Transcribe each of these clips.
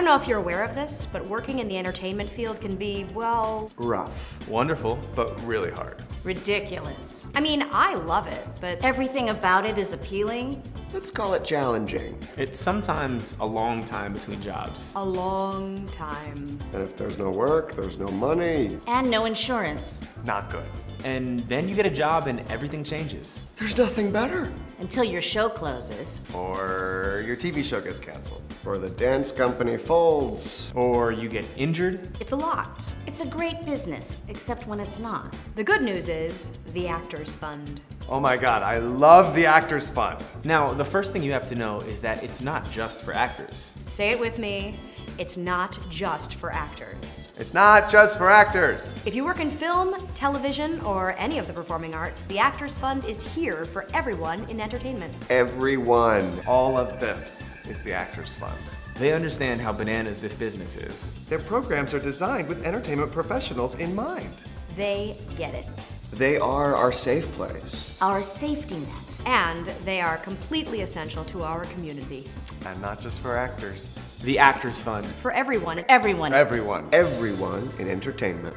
don't know if you're aware of this, but working in the entertainment field can be, well... rough. Wonderful, but really hard. ridiculous. I mean, I love it, but everything about it is appealing. Let's call it challenging. It's sometimes a long time between jobs. A long time. And if there's no work, there's no money. And no insurance. Not good. And then you get a job and everything changes. There's nothing better. Until your show closes. Or your TV show gets canceled. Or the dance company folds. Or you get injured. It's a lot. It's a great business, except when it's not. The good news is the Actors Fund. Oh my God, I love the Actors Fund. Now, the first thing you have to know is that it's not just for actors. Say it with me. It's not just for actors. It's not just for actors. If you work in film, television, or any of the performing arts, the Actors Fund is here for everyone in entertainment. Everyone. All of this is the Actors Fund. They understand how bananas this business is. Their programs are designed with entertainment professionals in mind. They get it. They are our safe place. Our safety net. And they are completely essential to our community. And not just for actors. The Actors Fund. For everyone, everyone. Everyone. Everyone in entertainment.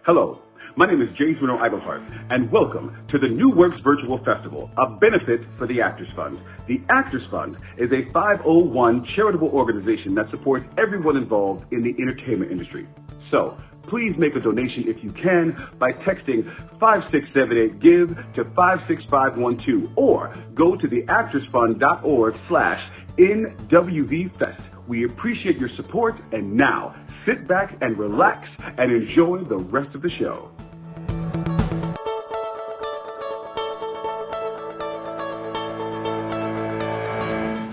Hello, my name is James Bruno Eibelhart, and welcome to the New Works Virtual Festival, a benefit for the Actors Fund. The Actors Fund is a 501 charitable organization that supports everyone involved in the entertainment industry. So, please make a donation if you can by texting 5678-GIVE to 56512 or go to theactorsfund.org/NWVFest. We appreciate your support, and now sit back and relax and enjoy the rest of the show.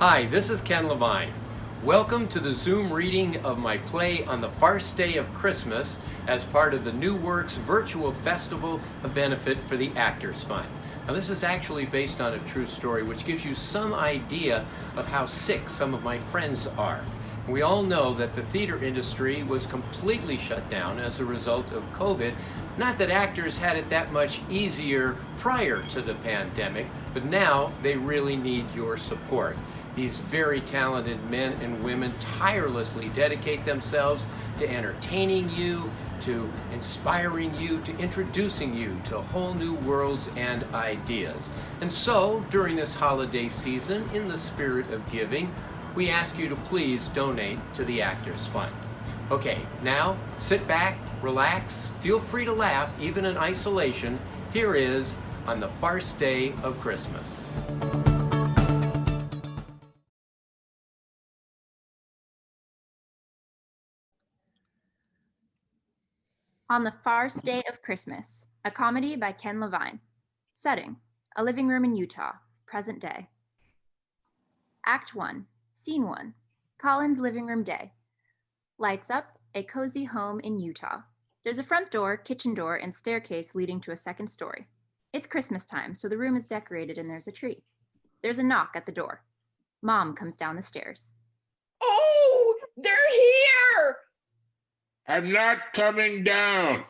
Hi, this is Ken Levine. Welcome to the Zoom reading of my play on the Farce Day of Christmas as part of the New Works Virtual Festival, a benefit for the Actors Fund. Now, this is actually based on a true story, which gives you some idea of how sick some of my friends are. We all know that the theater industry was completely shut down as a result of COVID. Not that actors had it that much easier prior to the pandemic, but now they really need your support. These very talented men and women tirelessly dedicate themselves to entertaining you, to inspiring you, to introducing you to whole new worlds and ideas. And so, during this holiday season, in the spirit of giving, we ask you to please donate to the Actors Fund. Okay, now sit back, relax, feel free to laugh, even in isolation. Here is On the Farce Day of Christmas. On the Farce Day of Christmas, a comedy by Ken Levine. Setting, a living room in Utah, present day. Act 1, Scene 1, Colin's living room day. Lights up, a cozy home in Utah. There's a front door, kitchen door, and staircase leading to a second story. It's Christmas time, so the room is decorated and there's a tree. There's a knock at the door. Mom comes down the stairs. Oh, they're here! I'm not coming down.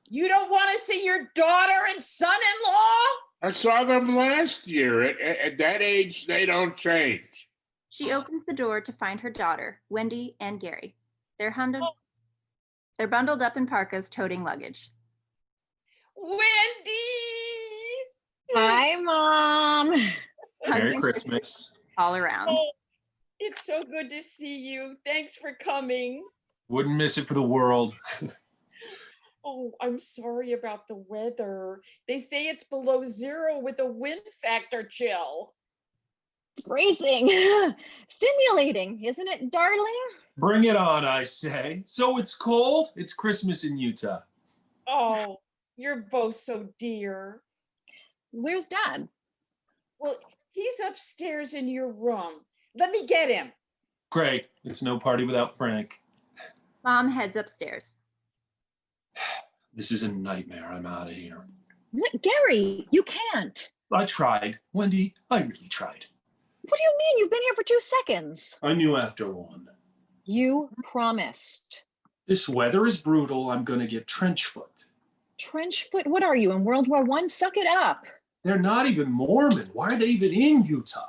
You don't want to see your daughter and son-in-law? I saw them last year. At that age, they don't change. She opens the door to find her daughter, Wendy and Gary. They're bundled up in parkas, toting luggage. Wendy! Hi, Mom. Merry Christmas. All around. Oh, it's so good to see you. Thanks for coming. Wouldn't miss it for the world. Oh, I'm sorry about the weather. They say it's below zero with a wind factor chill. It's bracing. Stimulating, isn't it, darling? Bring it on, I say. So it's cold? It's Christmas in Utah. Oh, you're both so dear. Where's Dad? Well, he's upstairs in your room. Let me get him. Great. It's no party without Frank. Mom heads upstairs. This is a nightmare. I'm out of here. What, Gary? You can't. I tried. Wendy, I really tried. What do you mean? You've been here for 2 seconds. I knew after one. You promised. This weather is brutal. I'm gonna get trench foot. Trench foot, what are you, in World War I? Suck it up. They're not even Mormon. Why are they even in Utah?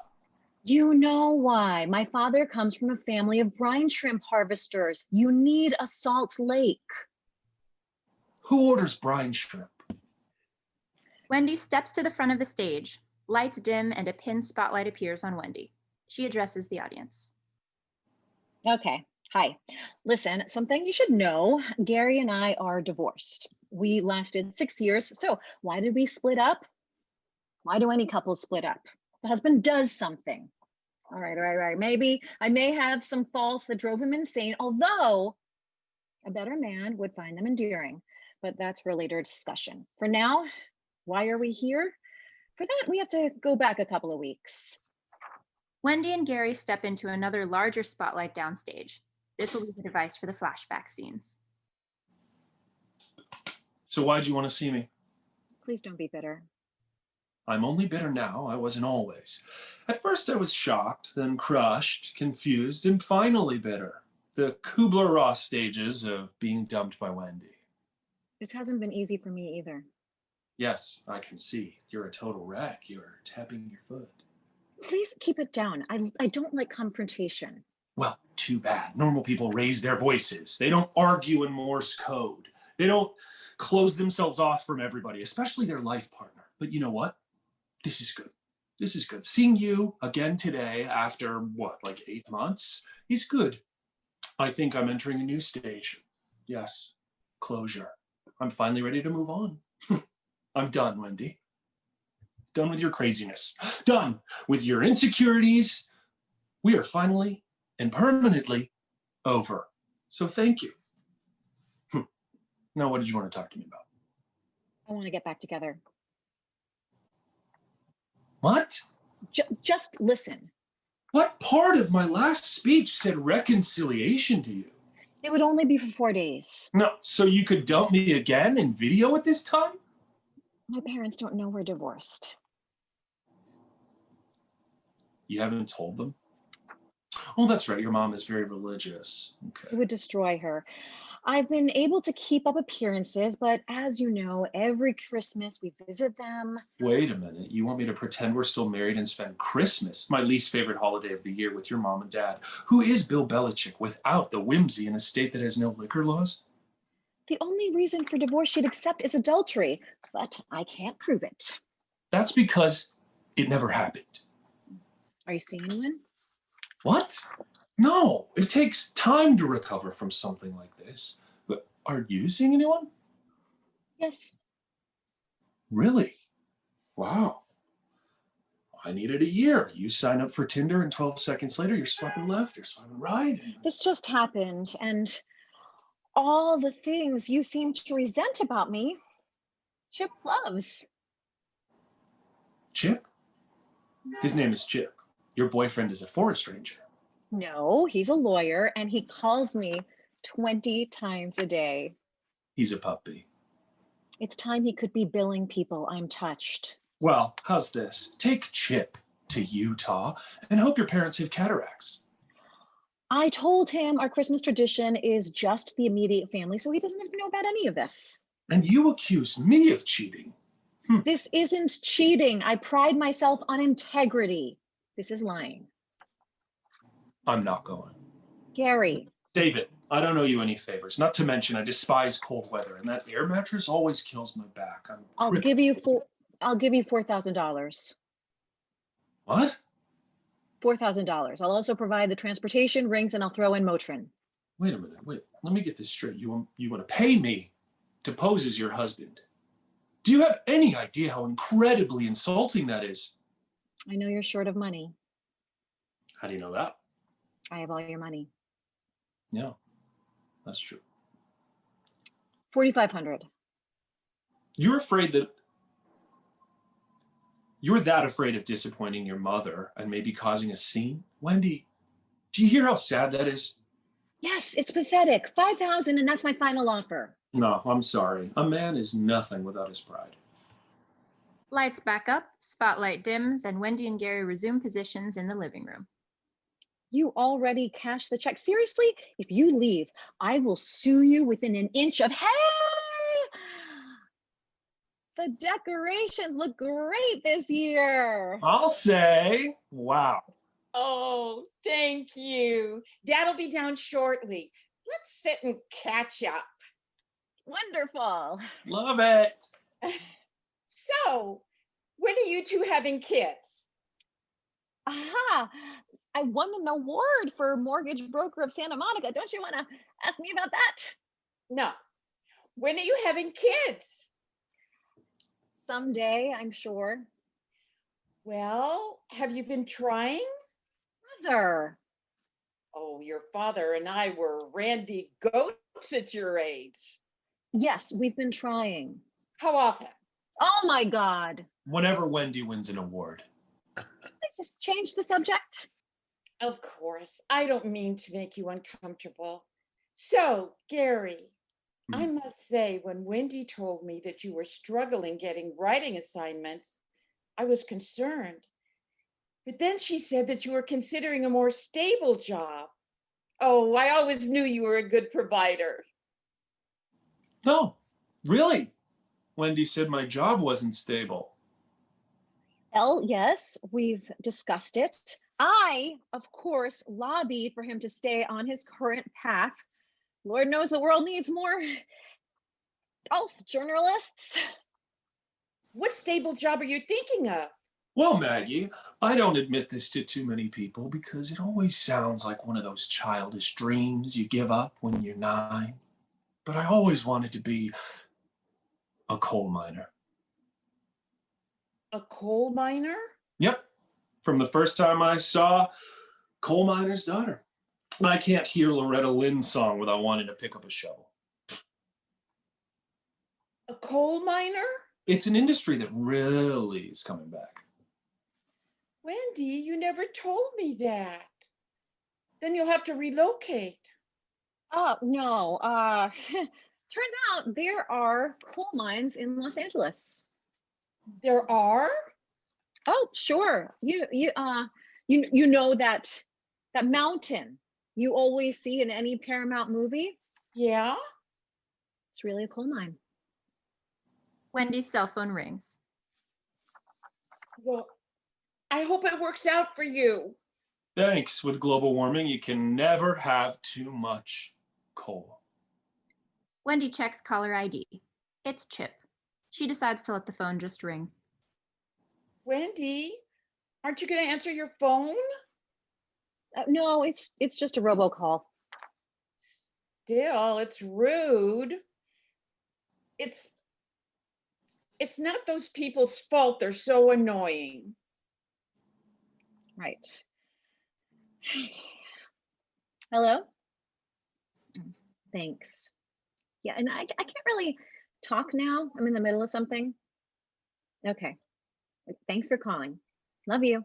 You know why. My father comes from a family of brine shrimp harvesters. You need a salt lake. Who orders brine shrimp? Wendy steps to the front of the stage. Lights dim and a pin spotlight appears on Wendy. She addresses the audience. Okay, hi. Listen, something you should know, Gary and I are divorced. We lasted 6 years, so why did we split up? Why do any couples split up? The husband does something. All right. Maybe I may have some faults that drove him insane, although a better man would find them endearing, but that's for a later discussion. For now, why are we here? For that, we have to go back a couple of weeks. Wendy and Gary step into another larger spotlight downstage. This will be the device for the flashback scenes. So why'd you want to see me? Please don't be bitter. I'm only bitter now. I wasn't always. At first I was shocked, then crushed, confused, and finally bitter. The Kubler-Ross stages of being dumped by Wendy. This hasn't been easy for me either. Yes, I can see. You're a total wreck. You're tapping your foot. Please keep it down. I don't like confrontation. Well, too bad. Normal people raise their voices. They don't argue in Morse code. They don't close themselves off from everybody, especially their life partner. But you know what? This is good. This is good. Seeing you again today after, what, like 8 months is good. I think I'm entering a new stage. Yes, closure. I'm finally ready to move on. I'm done, Wendy. Done with your craziness. Done with your insecurities. We are finally and permanently over. So thank you. Now, what did you want to talk to me about? I want to get back together. What? Just listen. What part of my last speech said reconciliation to you? It would only be for 4 days. No, so you could dump me again in video at this time? My parents don't know we're divorced. You haven't told them? Oh, that's right. Your mom is very religious. Okay. It would destroy her. I've been able to keep up appearances, but as you know, every Christmas we visit them. Wait a minute. You want me to pretend we're still married and spend Christmas, my least favorite holiday of the year, with your mom and dad? Who is Bill Belichick without the whimsy in a state that has no liquor laws? The only reason for divorce she'd accept is adultery, but I can't prove it. That's because it never happened. Are you seeing anyone? What? No, it takes time to recover from something like this. But are you seeing anyone? Yes. Really? Wow. I needed a year. You sign up for Tinder and 12 seconds later, you're swiping left, you're swiping right. This just happened, and all the things you seem to resent about me, Chip loves. Chip? His name is Chip. Your boyfriend is a forest ranger. No, he's a lawyer, and he calls me 20 times a day. He's a puppy. It's time he could be billing people. I'm touched. Well, how's this? Take Chip to Utah and hope your parents have cataracts. I told him our Christmas tradition is just the immediate family, so he doesn't have to know about any of this. And you accuse me of cheating. This isn't cheating. I pride myself on integrity. This is lying. I'm not going. Gary. Save it. I don't owe you any favors. Not to mention, I despise cold weather, and that air mattress always kills my back. I'll give you $4,000. What? $4,000. I'll also provide the transportation, rings, and I'll throw in Motrin. Wait a minute. Wait. Let me get this straight. You want to pay me to pose as your husband? Do you have any idea how incredibly insulting that is? I know you're short of money. How do you know that? I have all your money. Yeah, that's true. $4,500. You're that afraid of disappointing your mother and maybe causing a scene? Wendy, do you hear how sad that is? Yes, it's pathetic. $5,000, and that's my final offer. No, I'm sorry. A man is nothing without his pride. Lights back up, spotlight dims, and Wendy and Gary resume positions in the living room. You already cashed the check. Seriously, if you leave, I will sue you within an inch of, hey! The decorations look great this year. I'll say, wow. Oh, thank you. Dad'll be down shortly. Let's sit and catch up. Wonderful. Love it. So, when are you two having kids? Aha, I won an award for Mortgage Broker of Santa Monica. Don't you want to ask me about that? No. When are you having kids? Someday, I'm sure. Well, have you been trying? Mother. Oh, your father and I were randy goats at your age. Yes, we've been trying. How often? Oh my God. Whenever Wendy wins an award. Just change the subject. Of course. I don't mean to make you uncomfortable. So, Gary, I must say, when Wendy told me that you were struggling getting writing assignments, I was concerned. But then she said that you were considering a more stable job. Oh, I always knew you were a good provider. No, really. Wendy said my job wasn't stable. Well, yes, we've discussed it. I, of course, lobbied for him to stay on his current path. Lord knows the world needs more journalists. What stable job are you thinking of? Well, Maggie, I don't admit this to too many people because it always sounds like one of those childish dreams you give up when you're 9. But I always wanted to be a coal miner. A coal miner? Yep. From the first time I saw Coal Miner's Daughter. I can't hear Loretta Lynn's song without wanting to pick up a shovel. A coal miner? It's an industry that really is coming back. Wendy, you never told me that. Then you'll have to relocate. Oh, no. Turns out there are coal mines in Los Angeles. There are? Oh, sure. You know that mountain you always see in any Paramount movie? Yeah? It's really a coal mine. Wendy's cell phone rings. Well, I hope it works out for you. Thanks. With global warming, you can never have too much coal. Wendy checks caller ID. It's Chip. She decides to let the phone just ring. Wendy, aren't you going to answer your phone? No, it's just a robocall. Still, it's rude. It's not those people's fault. They're so annoying. Right. Hello? Thanks. Yeah, and I can't really talk now. I'm in the middle of something. Okay. Thanks for calling. Love you.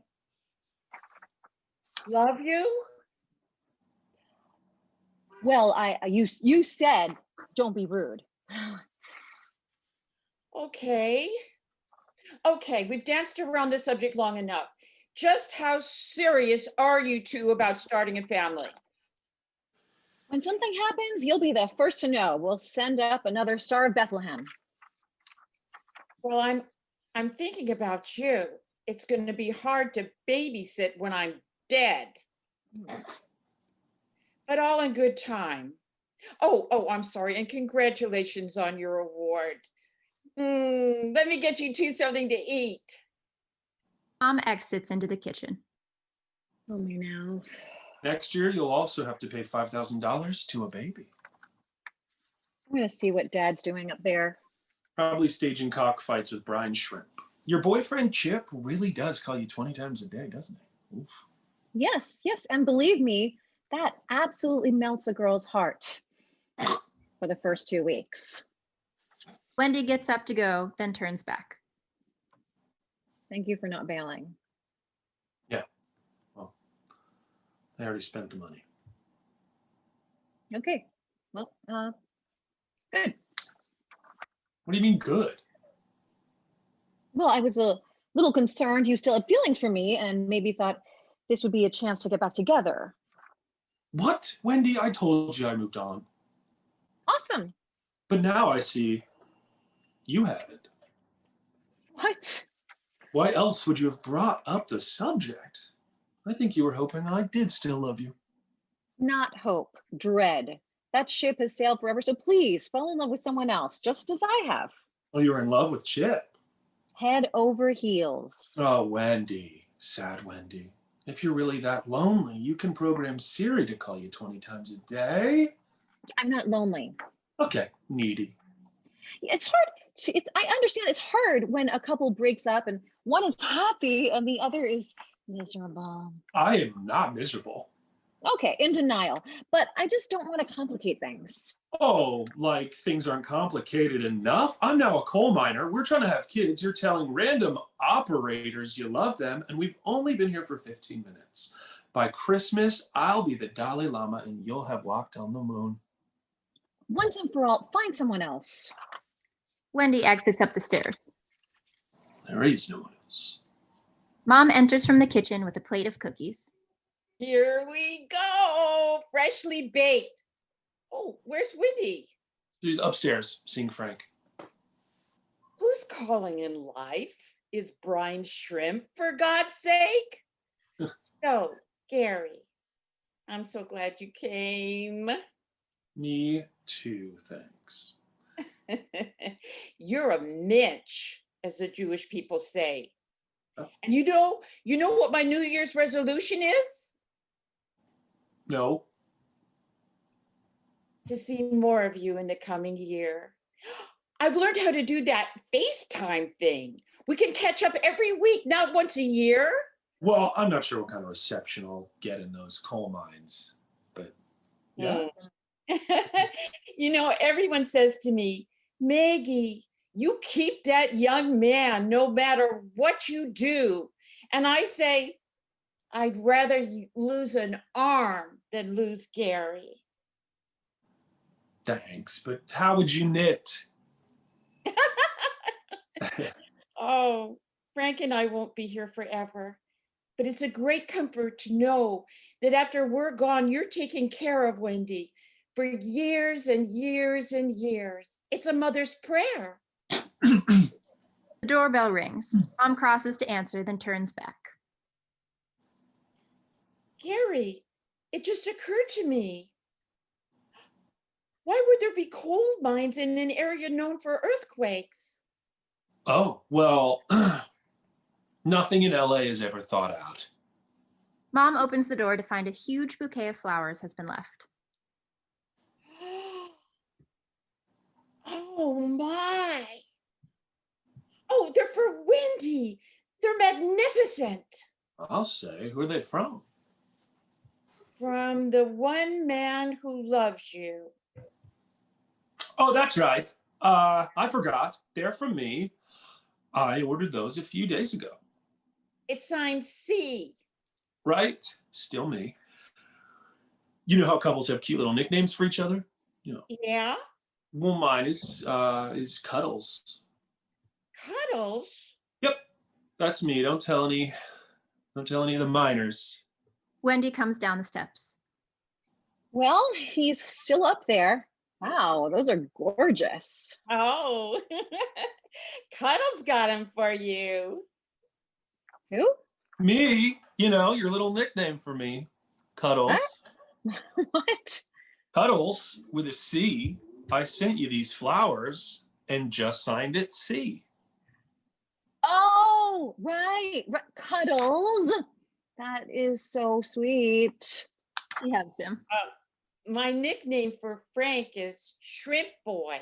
Love you? Well, you said don't be rude. Okay. Okay, we've danced around this subject long enough. Just how serious are you two about starting a family? When something happens, you'll be the first to know. We'll send up another Star of Bethlehem. Well, I'm thinking about you. It's going to be hard to babysit when I'm dead. But all in good time. Oh, I'm sorry, and congratulations on your award. Let me get you two something to eat. Mom exits into the kitchen. Oh, me now. Next year, you'll also have to pay $5,000 to a baby. I'm gonna see what Dad's doing up there. Probably staging cockfights with brine shrimp. Your boyfriend Chip really does call you 20 times a day, doesn't he? Oof. Yes, and believe me, that absolutely melts a girl's heart for the first 2 weeks. Wendy gets up to go, then turns back. Thank you for not bailing. Yeah. Well, I already spent the money. Okay. Well, good. What do you mean good? Well, I was a little concerned you still had feelings for me and maybe thought this would be a chance to get back together. What? Wendy, I told you I moved on. Awesome. But now I see you haven't. What? Why else would you have brought up the subject? I think you were hoping I did still love you. Not hope, dread. That ship has sailed forever, so please fall in love with someone else, just as I have. Oh, you were in love with Chip. Head over heels. Oh, Wendy. Sad Wendy. If you're really that lonely, you can program Siri to call you 20 times a day. I'm not lonely. Okay, needy. It's hard. I understand it's hard when a couple breaks up and one is happy and the other is miserable. I am not miserable. Okay, in denial. But I just don't want to complicate things. Oh, like things aren't complicated enough? I'm now a coal miner. We're trying to have kids. You're telling random operators you love them, and we've only been here for 15 minutes. By Christmas, I'll be the Dalai Lama and you'll have walked on the moon. Once and for all, find someone else. Wendy exits up the stairs. There is no one else. Mom enters from the kitchen with a plate of cookies. Here we go, freshly baked. Oh, where's Wendy? She's upstairs seeing Frank. Who's calling in life? Is brine shrimp, for God's sake? So, Gary, I'm so glad you came. Me too, thanks. You're a Mitch, as the Jewish people say. And you know what my New Year's resolution is? No. To see more of you in the coming year. I've learned how to do that FaceTime thing. We can catch up every week, not once a year. Well, I'm not sure what kind of reception I'll get in those coal mines, but yeah. You know, everyone says to me, Maggie, you keep that young man no matter what you do. And I say, I'd rather lose an arm than lose Gary. Thanks, but how would you knit? Oh, Frank and I won't be here forever. But it's a great comfort to know that after we're gone, you're taking care of Wendy for years and years and years. It's a mother's prayer. The doorbell rings. Mom crosses to answer, then turns back. Gary, it just occurred to me. Why would there be coal mines in an area known for earthquakes? Oh, well, nothing in LA is ever thought out. Mom opens the door to find a huge bouquet of flowers has been left. Oh my. Oh, they're for Wendy. They're magnificent. I'll say, who are they from? From the one man who loves you. Oh, that's right. I forgot. They're from me. I ordered those a few days ago. It's signed C. Right? Still me. You know how couples have cute little nicknames for each other? You know. Yeah? Well, mine is Cuddles. Cuddles? Yep. That's me. Don't tell any of the minors. Wendy comes down the steps. Well, he's still up there. Wow, those are gorgeous. Oh, Cuddles got him for you. Who? Me, you know, your little nickname for me. Cuddles. What? Cuddles with a C. I sent you these flowers and just signed it C. Oh, right. Cuddles. That is so sweet. She hugs him. My nickname for Frank is Shrimp Boy.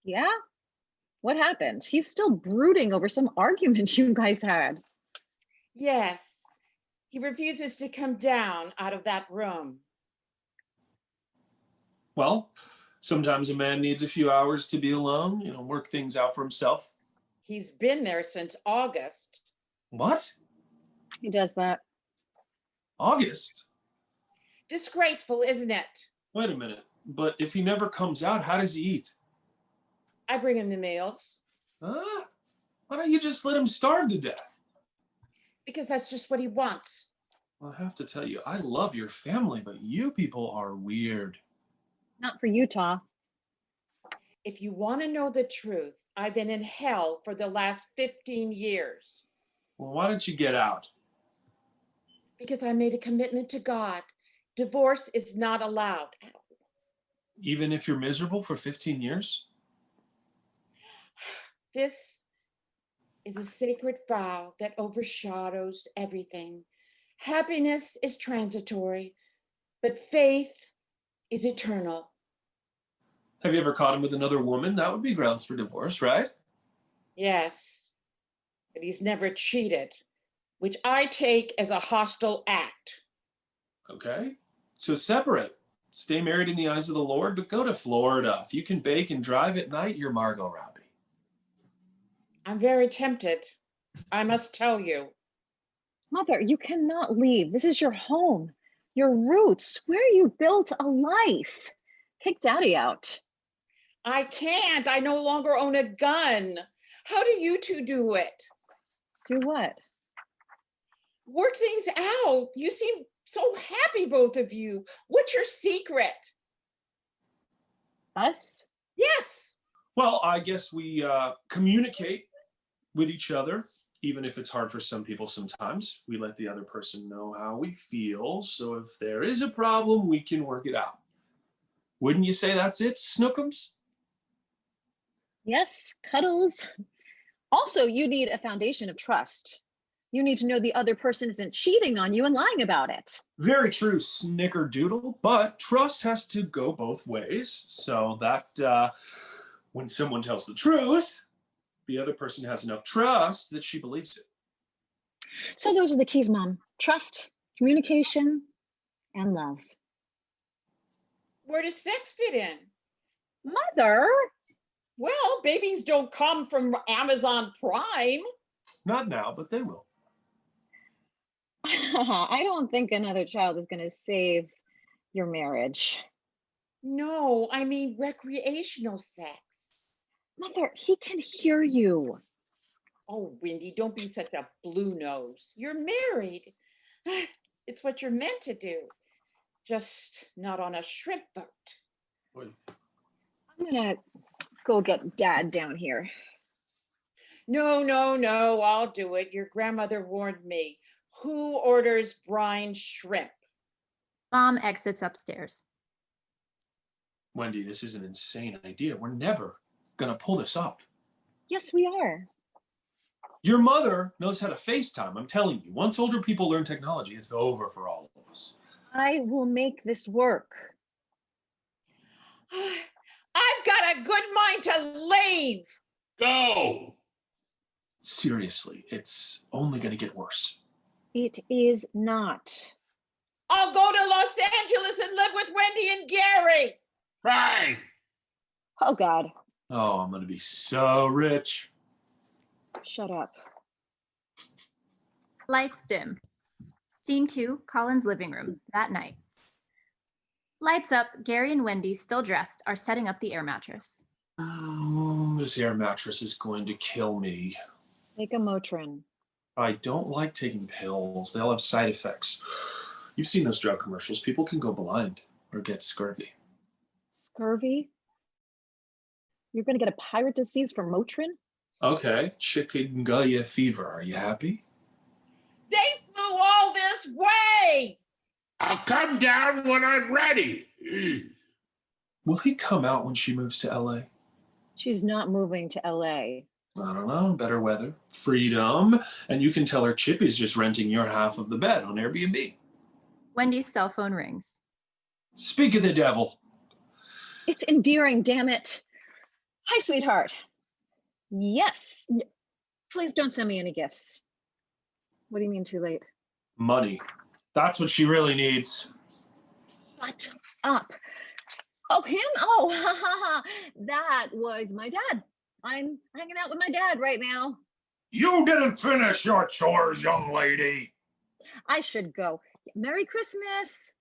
Yeah? What happened? He's still brooding over some argument you guys had. Yes. He refuses to come down out of that room. Well, sometimes a man needs a few hours to be alone, you know, work things out for himself. He's been there since August. What? He does that. August? Disgraceful, isn't it? Wait a minute. But if he never comes out, how does he eat? I bring him the meals. Why don't you just let him starve to death? because that's just what he wants. Well, I have to tell you, I love your family, but you people are weird. Not for Utah. If you want to know the truth, I've been in hell for the last 15 years. Well, why don't you get out? Because I made a commitment to God. Divorce is not allowed. Even if you're miserable for 15 years? This is a sacred vow that overshadows everything. Happiness is transitory, but faith is eternal. Have you ever caught him with another woman? That would be grounds for divorce, right? Yes, but he's never cheated, which I take as a hostile act. Okay, so separate. Stay married in the eyes of the Lord, but go to Florida. If you can bake and drive at night, you're Margot Robbie. I'm very tempted, I must tell you. Mother, you cannot leave. This is your home, your roots, where you built a life. Kick Daddy out. I can't. I no longer own a gun. How do you two do it? Do what? Work things out. You seem so happy, both of you. What's your secret? Us? Yes. Well, I guess we communicate with each other, even if it's hard for some people sometimes. We let the other person know how we feel, so if there is a problem, we can work it out. Wouldn't you say that's it, Snookums? Yes, cuddles. Also, you need a foundation of trust. You need to know the other person isn't cheating on you and lying about it. Very true, Snickerdoodle, but trust has to go both ways, so that when someone tells the truth, the other person has enough trust that she believes it. So those are the keys, Mom. Trust, communication, and love. Where does sex fit in? Mother? Well, babies don't come from Amazon Prime. Not now, but they will. I don't think another child is going to save your marriage. No, I mean recreational sex. Mother, he can hear you. Oh, Wendy, don't be such a blue nose. You're married. It's what you're meant to do. Just not on a shrimp boat. Wait. I'm going to go get Dad down here. No, I'll do it. Your grandmother warned me. Who orders brine shrimp? Mom exits upstairs. Wendy, this is an insane idea. We're never gonna pull this off. Yes, we are. Your mother knows how to FaceTime, I'm telling you. Once older people learn technology, it's over for all of us. I will make this work. I've got a good mind to leave. Go! Seriously, it's only gonna get worse. It is not. I'll go to Los Angeles and live with Wendy and Gary. Fine. Oh, God. Oh, I'm gonna be so rich. Shut up. Lights dim. Scene 2, Colin's living room, that night. Lights up, Gary and Wendy, still dressed, are setting up the air mattress. This air mattress is going to kill me. Take a Motrin. I don't like taking pills. They all have side effects. You've seen those drug commercials. People can go blind or get scurvy. Scurvy? You're going to get a pirate disease from Motrin? Okay, chikungunya fever. Are you happy? They flew all this way. I'll come down when I'm ready. Will he come out when she moves to LA? She's not moving to LA. I don't know. Better weather, freedom, and you can tell her Chippy's just renting your half of the bed on Airbnb. Wendy's cell phone rings. Speak of the devil. It's endearing, damn it. Hi, sweetheart. Yes. Please don't send me any gifts. What do you mean too late? Money. That's what she really needs. Shut up. Oh, him? Oh, ha, ha, ha. That was my dad. I'm hanging out with my dad right now. You didn't finish your chores, young lady. I should go. Merry Christmas.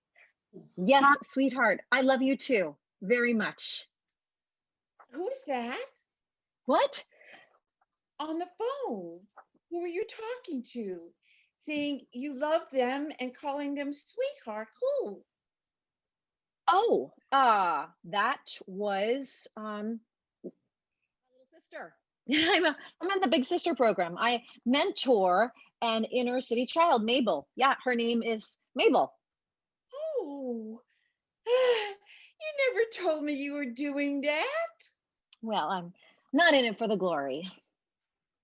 Yes, sweetheart. I love you too. Very much. Who's that? What? On the phone. Who are you talking to? saying you love them and calling them sweetheart. Who? Oh, that was my little sister. I'm in the Big Sister program. I mentor an inner city child, Mabel. Yeah, her name is Mabel. Oh, you never told me you were doing that. Well, I'm not in it for the glory.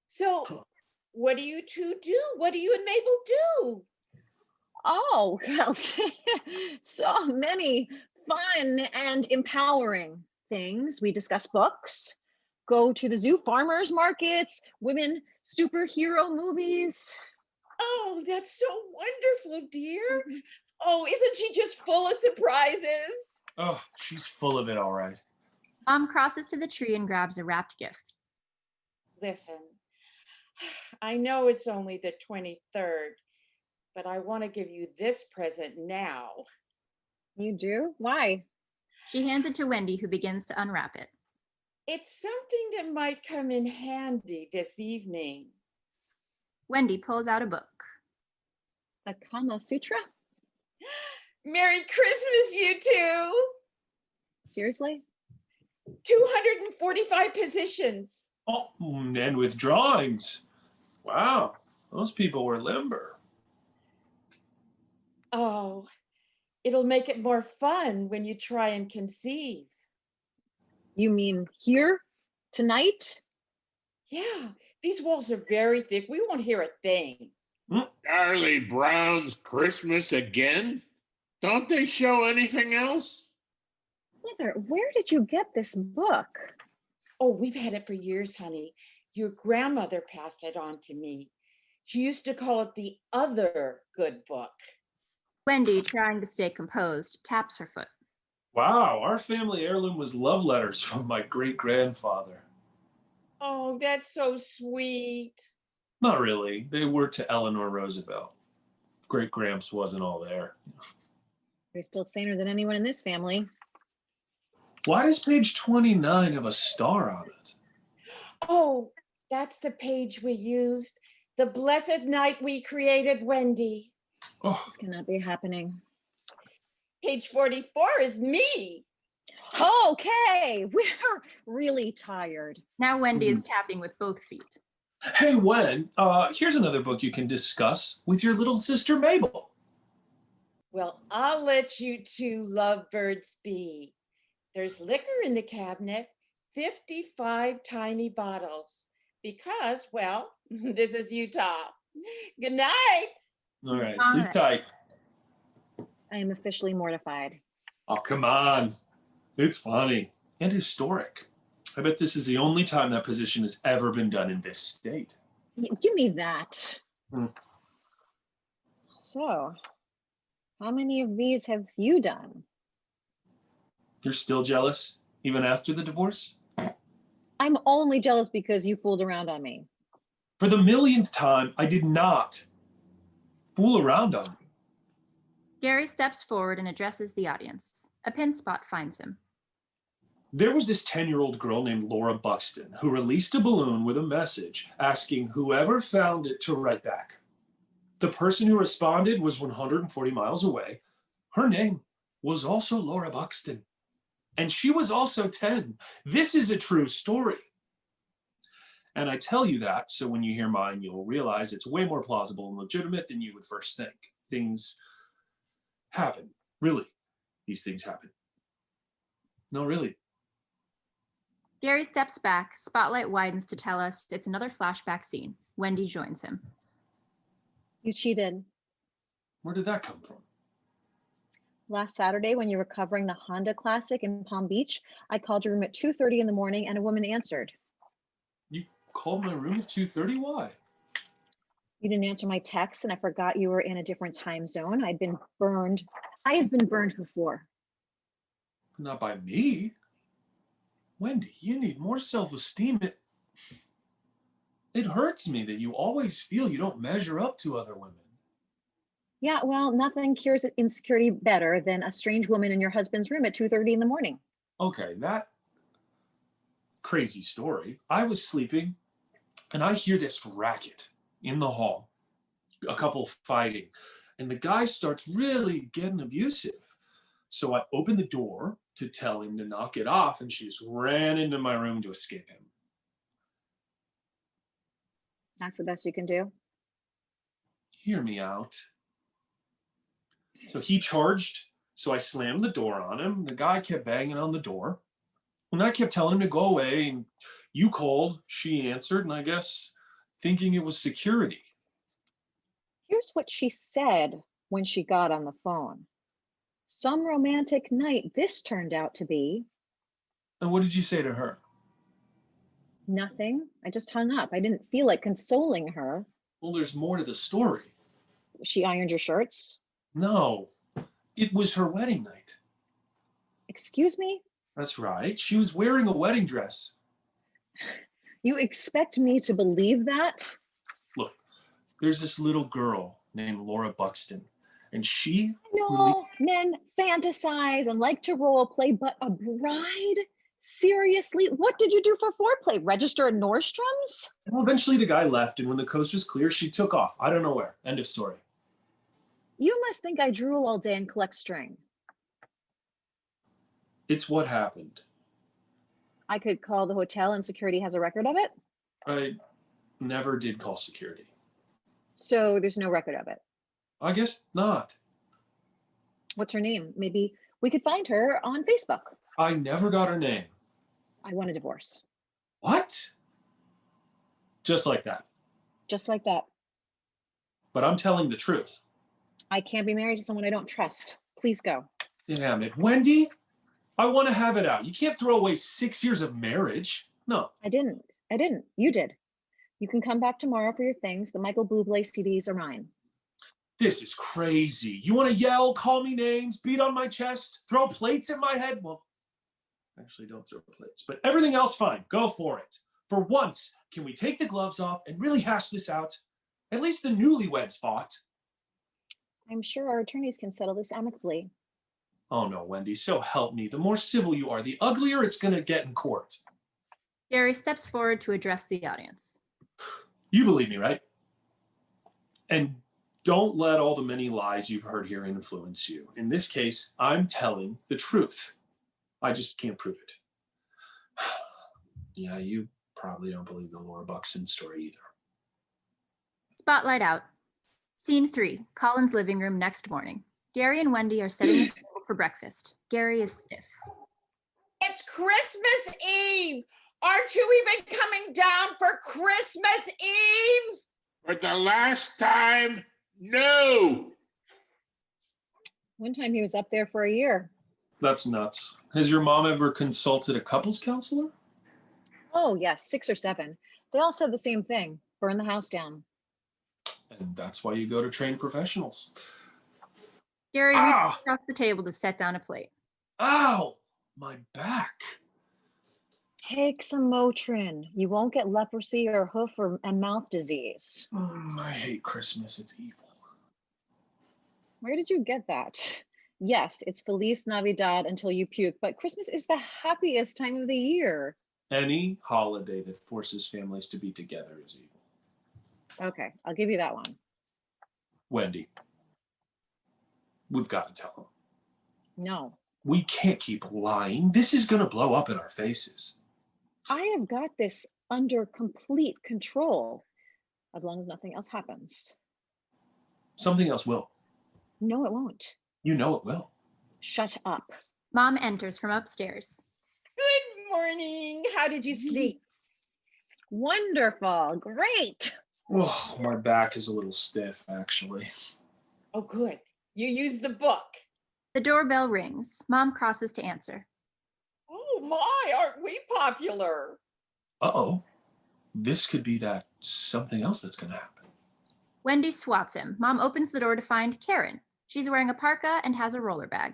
So what do you two do? What do you and Mabel do? Oh, well, so many fun and empowering things. We discuss books, go to the zoo, farmers markets, women superhero movies. Oh, that's so wonderful, dear. Oh, isn't she just full of surprises? Oh, she's full of it, all right. Mom crosses to the tree and grabs a wrapped gift. Listen, I know it's only the 23rd, but I want to give you this present now. You do? Why? She hands it to Wendy, who begins to unwrap it. It's something that might come in handy this evening. Wendy pulls out a book. A Kama Sutra? Merry Christmas, you two! Seriously? 245 positions. Oh, and with drawings. Wow, those people were limber. Oh, it'll make it more fun when you try and conceive. You mean here? Tonight? Yeah, these walls are very thick. We won't hear a thing. Charlie Brown's Christmas again? Don't they show anything else? Mother, where did you get this book? Oh, we've had it for years, honey. Your grandmother passed it on to me. She used to call it the other good book. Wendy, trying to stay composed, taps her foot. Wow, our family heirloom was love letters from my great-grandfather. Oh, that's so sweet. Not really. They were to Eleanor Roosevelt. Great-gramps wasn't all there. You're still saner than anyone in this family. Why does page 29 have a star on it? Oh, that's the page we used. The blessed night we created Wendy. Oh, This cannot be happening. Page 44 is me. Okay, we're really tired. Now Wendy is tapping with both feet. hey, Wen, here's another book you can discuss with your little sister Mabel. Well, I'll let you two lovebirds be. There's liquor in the cabinet, 55 tiny bottles, because, well, this is Utah. Good night. All right, sleep tight. I am officially mortified. Oh, come on. It's funny and historic. I bet this is the only time that position has ever been done in this state. Give me that. Hmm. So, how many of these have you done? You're still jealous, even after the divorce? I'm only jealous because you fooled around on me. For the millionth time, I did not fool around on you. Gary steps forward and addresses the audience. A pin spot finds him. There was this 10-year-old girl named Laura Buxton who released a balloon with a message asking whoever found it to write back. The person who responded was 140 miles away. Her name was also Laura Buxton. And she was also 10. This is a true story. And I tell you that so when you hear mine, you'll realize it's way more plausible and legitimate than you would first think. Things happen. Really, these things happen. No, really. Gary steps back, spotlight widens to tell us it's another flashback scene. Wendy joins him. You cheated. Where did that come from? Last Saturday, when you were covering the Honda Classic in Palm Beach, I called your room at 2:30 in the morning and a woman answered. You called my room at 2:30? Why? You didn't answer my text and I forgot you were in a different time zone. I'd been burned. I have been burned before. Not by me. Wendy, you need more self-esteem. It hurts me that you always feel you don't measure up to other women. Yeah, well, nothing cures insecurity better than a strange woman in your husband's room at 2:30 in the morning. Okay, that crazy story. I was sleeping and I hear this racket in the hall. a couple fighting, and the guy starts really getting abusive. So I opened the door to tell him to knock it off, and she just ran into my room to escape him. That's the best you can do? Hear me out. So he charged, so I slammed the door on him. The guy kept banging on the door, and I kept telling him to go away, and you called, she answered, and I guess thinking it was security. Here's what she said when she got on the phone. Some romantic night this turned out to be. And what did you say to her? Nothing. I just hung up. I didn't feel like consoling her. Well, there's more to the story. She ironed your shirts? No, it was her wedding night. Excuse me? That's right. She was wearing a wedding dress. You expect me to believe that? Look, there's this little girl named Laura Buxton, and she... No, men fantasize and like to role play, but a bride? Seriously? What did you do for foreplay? Register at Nordstrom's? Well, eventually the guy left, and when the coast was clear, she took off. I don't know where. End of story. You must think I drool all day and collect string. It's what happened. I could call the hotel and security has a record of it? I never did call security. So there's no record of it? I guess not. What's her name? Maybe we could find her on Facebook. I never got her name. I want a divorce. What? Just like that. Just like that. But I'm telling the truth. I can't be married to someone I don't trust. Please go. Damn it. Wendy, I want to have it out. You can't throw away 6 years of marriage. No. I didn't. You did. You can come back tomorrow for your things. The Michael Bublé CDs are mine. This is crazy. You want to yell, call me names, beat on my chest, throw plates at my head? Well, actually, don't throw plates. But everything else, fine. Go for it. For once, can we take the gloves off and really hash this out? At least the newlyweds fought. I'm sure our attorneys can settle this amicably. Oh no, Wendy, so help me. The more civil you are, the uglier it's going to get in court. Gary steps forward to address the audience. You believe me, right? And don't let all the many lies you've heard here influence you. In this case, I'm telling the truth. I just can't prove it. Yeah, you probably don't believe the Laura Buxton story either. Spotlight out. Scene 3, Colin's living room next morning. Gary and Wendy are setting the table for breakfast. Gary is stiff. It's Christmas Eve. Aren't you even coming down for Christmas Eve? For the last time, no. One time he was up there for a year. That's nuts. Has your mom ever consulted a couples counselor? Oh, yes, 6 or 7. They all said the same thing. Burn the house down. And that's why you go to trained professionals. Gary reaches across the table to set down a plate. Ow! My back. Take some Motrin. You won't get leprosy or hoof and mouth disease. I hate Christmas. It's evil. Where did you get that? Yes, it's Feliz Navidad until you puke, but Christmas is the happiest time of the year. Any holiday that forces families to be together is evil. Okay, I'll give you that one. Wendy, we've got to tell them. No. We can't keep lying. This is going to blow up in our faces. I have got this under complete control, as long as nothing else happens. Something else will. No, it won't. You know it will. Shut up. Mom enters from upstairs. Good morning. How did you sleep? Wonderful. Great. Oh, my back is a little stiff, actually. Oh, good. You used the book. The doorbell rings. Mom crosses to answer. Oh my, aren't we popular? Uh-oh. This could be that something else that's going to happen. Wendy swats him. Mom opens the door to find Karen. She's wearing a parka and has a roller bag.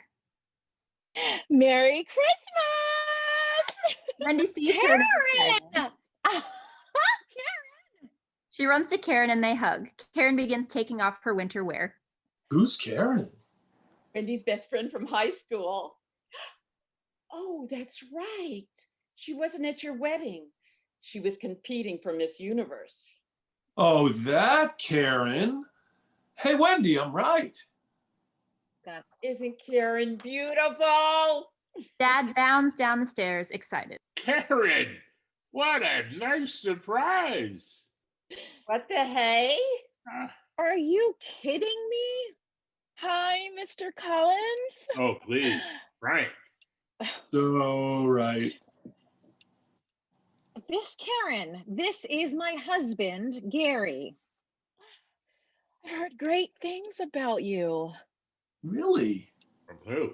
Merry Christmas! Wendy sees her. Karen! Karen! She runs to Karen and they hug. Karen begins taking off her winter wear. Who's Karen? Wendy's best friend from high school. Oh, that's right. She wasn't at your wedding. She was competing for Miss Universe. Oh, that Karen. Hey, Wendy, I'm right. God. Isn't Karen beautiful? Dad bounds down the stairs, excited. Karen, what a nice surprise. What the hey? Are you kidding me? Hi, Mr. Collins. Oh, please, Frank. So right. Karen, this is my husband, Gary. I've heard great things about you. Really? From who?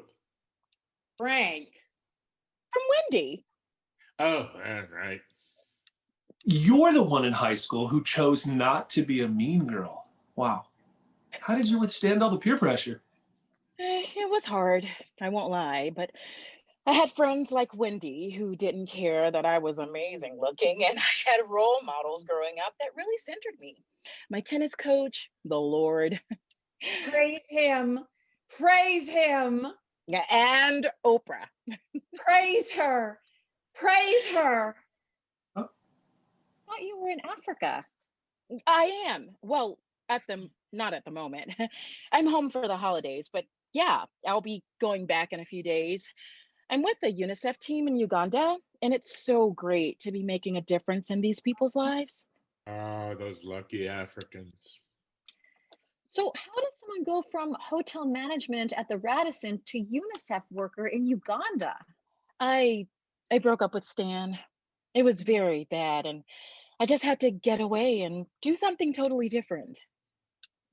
Frank. From Wendy. Oh, right. You're the one in high school who chose not to be a mean girl. Wow. How did you withstand all the peer pressure? It was hard, I won't lie, but I had friends like Wendy who didn't care that I was amazing looking, and I had role models growing up that really centered me. My tennis coach, the Lord. Praise him. Praise him. Yeah, and Oprah. Praise her. Praise her. I thought you were in Africa. I am. Well, not at the moment. I'm home for the holidays, but yeah, I'll be going back in a few days. I'm with the UNICEF team in Uganda, and it's so great to be making a difference in these people's lives. Oh, those lucky Africans. So how does someone go from hotel management at the Radisson to UNICEF worker in Uganda? I broke up with Stan. It was very bad, and I just had to get away and do something totally different.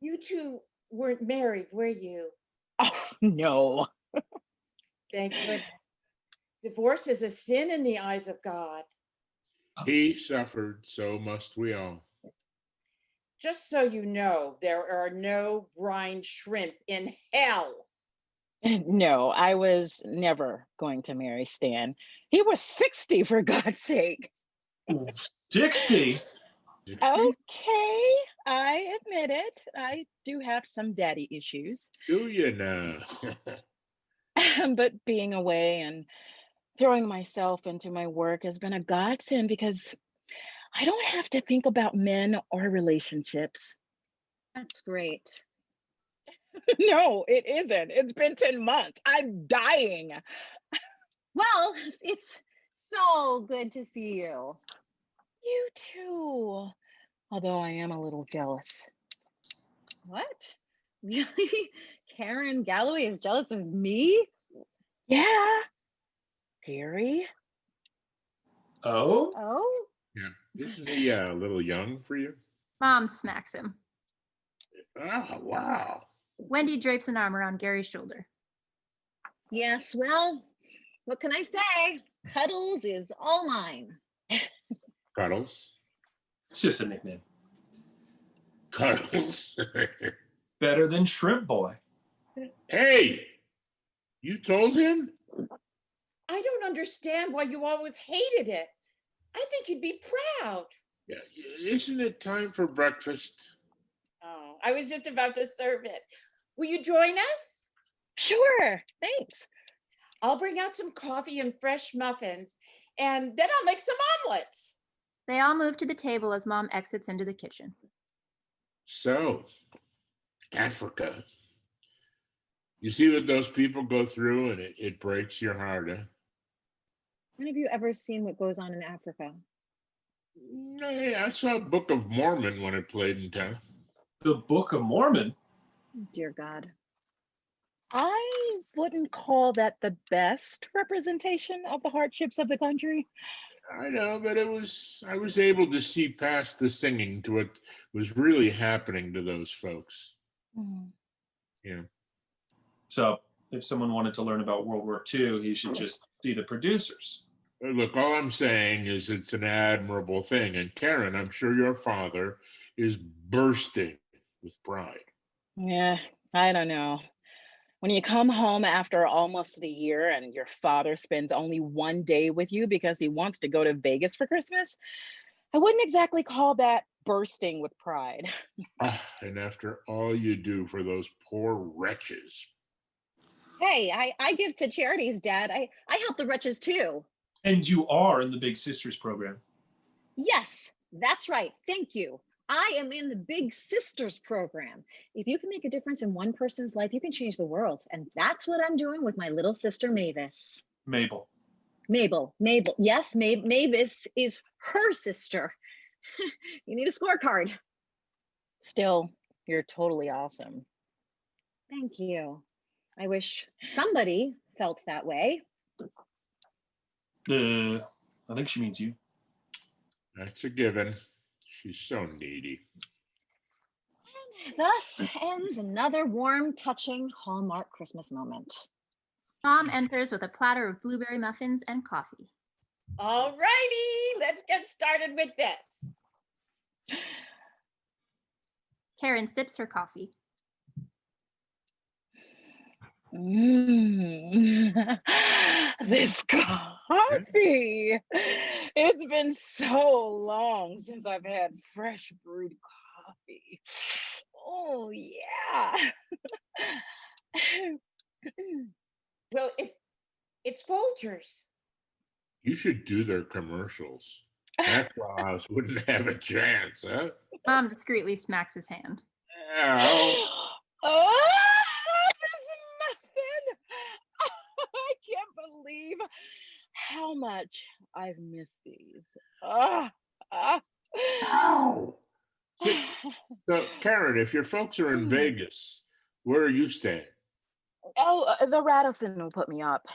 You two weren't married, were you? Oh, no. Thank goodness. Divorce is a sin in the eyes of God. He suffered, so must we all. Just so you know, there are no brine shrimp in hell. No, I was never going to marry Stan. He was 60, for God's sake. 60? Okay, I admit it. I do have some daddy issues. Do you now? But being away and throwing myself into my work has been a godsend because I don't have to think about men or relationships. That's great. No, it isn't. It's been 10 months. I'm dying. Well, it's so good to see you. You too. Although I am a little jealous. What? Really? Karen Galloway is jealous of me? Yeah. Gary? Oh? Oh? Yeah. Isn't he a little young for you? Mom smacks him. Oh, wow. Wendy drapes an arm around Gary's shoulder. Yes, well, what can I say? Cuddles is all mine. Cuddles? It's just a nickname. Cuddles? Better than Shrimp Boy. Hey, you told him? I don't understand why you always hated it. I think you'd be proud. Yeah, isn't it time for breakfast? Oh, I was just about to serve it. Will you join us? Sure, thanks. I'll bring out some coffee and fresh muffins, and then I'll make some omelets. They all move to the table as Mom exits into the kitchen. So, Africa. You see what those people go through, and it breaks your heart, huh? When have you ever seen what goes on in Africa? I saw Book of Mormon when it played in town. The Book of Mormon? Dear God. I wouldn't call that the best representation of the hardships of the country. I know, but I was able to see past the singing to what was really happening to those folks. Mm. Yeah. So if someone wanted to learn about World War II, he should just see the producers. Look, all I'm saying is it's an admirable thing. And Karen, I'm sure your father is bursting with pride. Yeah, I don't know. When you come home after almost a year and your father spends only one day with you because he wants to go to Vegas for Christmas, I wouldn't exactly call that bursting with pride. And after all you do for those poor wretches. Hey, I give to charities, Dad. I help the wretches too. And you are in the Big Sisters program. Yes, that's right. Thank you. I am in the Big Sisters program. If you can make a difference in one person's life, you can change the world. And that's what I'm doing with my little sister, Mavis. Mabel. Mabel. Yes, Mavis is her sister. You need a scorecard. Still, you're totally awesome. Thank you. I wish somebody felt that way. I think she means you. That's a given. She's so needy. And thus ends another warm, touching Hallmark Christmas moment. Mom enters with a platter of blueberry muffins and coffee. All righty, let's get started with this. Karen sips her coffee. This coffee. It's been so long since I've had fresh brewed coffee. Oh, yeah. Well, it's Folgers. You should do their commercials. That Claus wouldn't have a chance, huh? Mom discreetly smacks his hand. Ow. Oh, this muffin. I can't believe how much I've missed these. Ow. So, Karen, if your folks are in Vegas, where are you staying? Oh, the Radisson will put me up.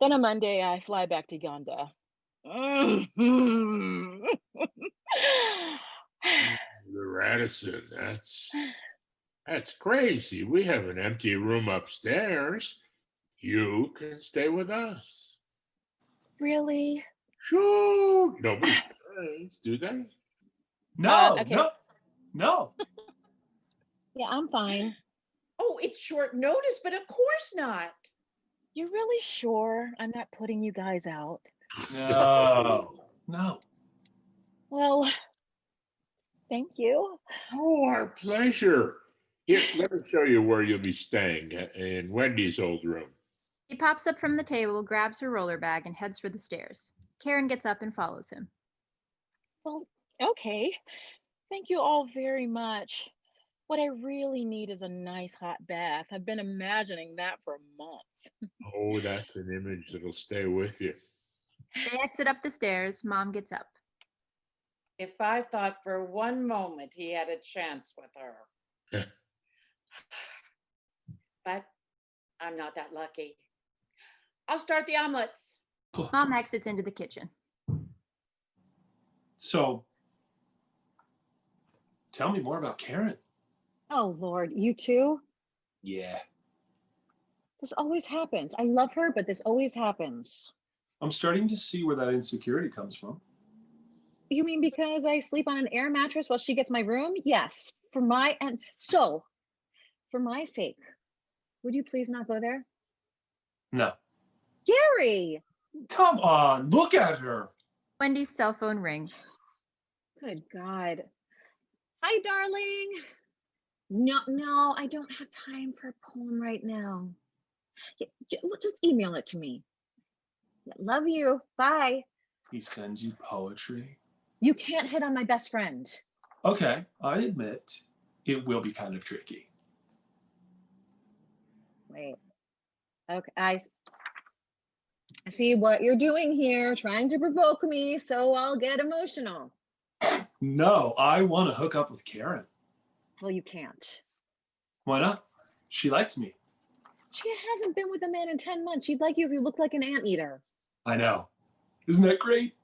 Then on Monday, I fly back to Uganda. The Radisson, that's crazy. We have an empty room upstairs. You can stay with us. Really? Sure. Nobody cares, do they? No, okay. no. Yeah, I'm fine. Oh, it's short notice, but of course not. You're really sure I'm not putting you guys out? No. Well, thank you. Oh, our pleasure. Here, let me show you where you'll be staying in Wendy's old room. He pops up from the table, grabs her roller bag, and heads for the stairs. Karen gets up and follows him. Well, okay. Thank you all very much. What I really need is a nice hot bath. I've been imagining that for months. Oh, that's an image that'll stay with you. They exit up the stairs. Mom gets up. If I thought for one moment he had a chance with her. But I'm not that lucky. I'll start the omelets. Mom exits into the kitchen. So, tell me more about Karen. Oh, Lord, you too? Yeah. This always happens. I love her, but this always happens. I'm starting to see where that insecurity comes from. You mean because I sleep on an air mattress while she gets my room? Yes. For my sake, would you please not go there? No. Gary! Come on, look at her. Wendy's cell phone rings. Good God. Hi, darling. No, I don't have time for a poem right now. Just email it to me. Love you. Bye. He sends you poetry. You can't hit on my best friend. Okay, I admit it will be kind of tricky. Wait. Okay, I see what you're doing here, trying to provoke me so I'll get emotional. No, I want to hook up with Karen. Well, you can't. Why not? She likes me. She hasn't been with a man in 10 months. She'd like you if you looked like an anteater. I know. Isn't that great?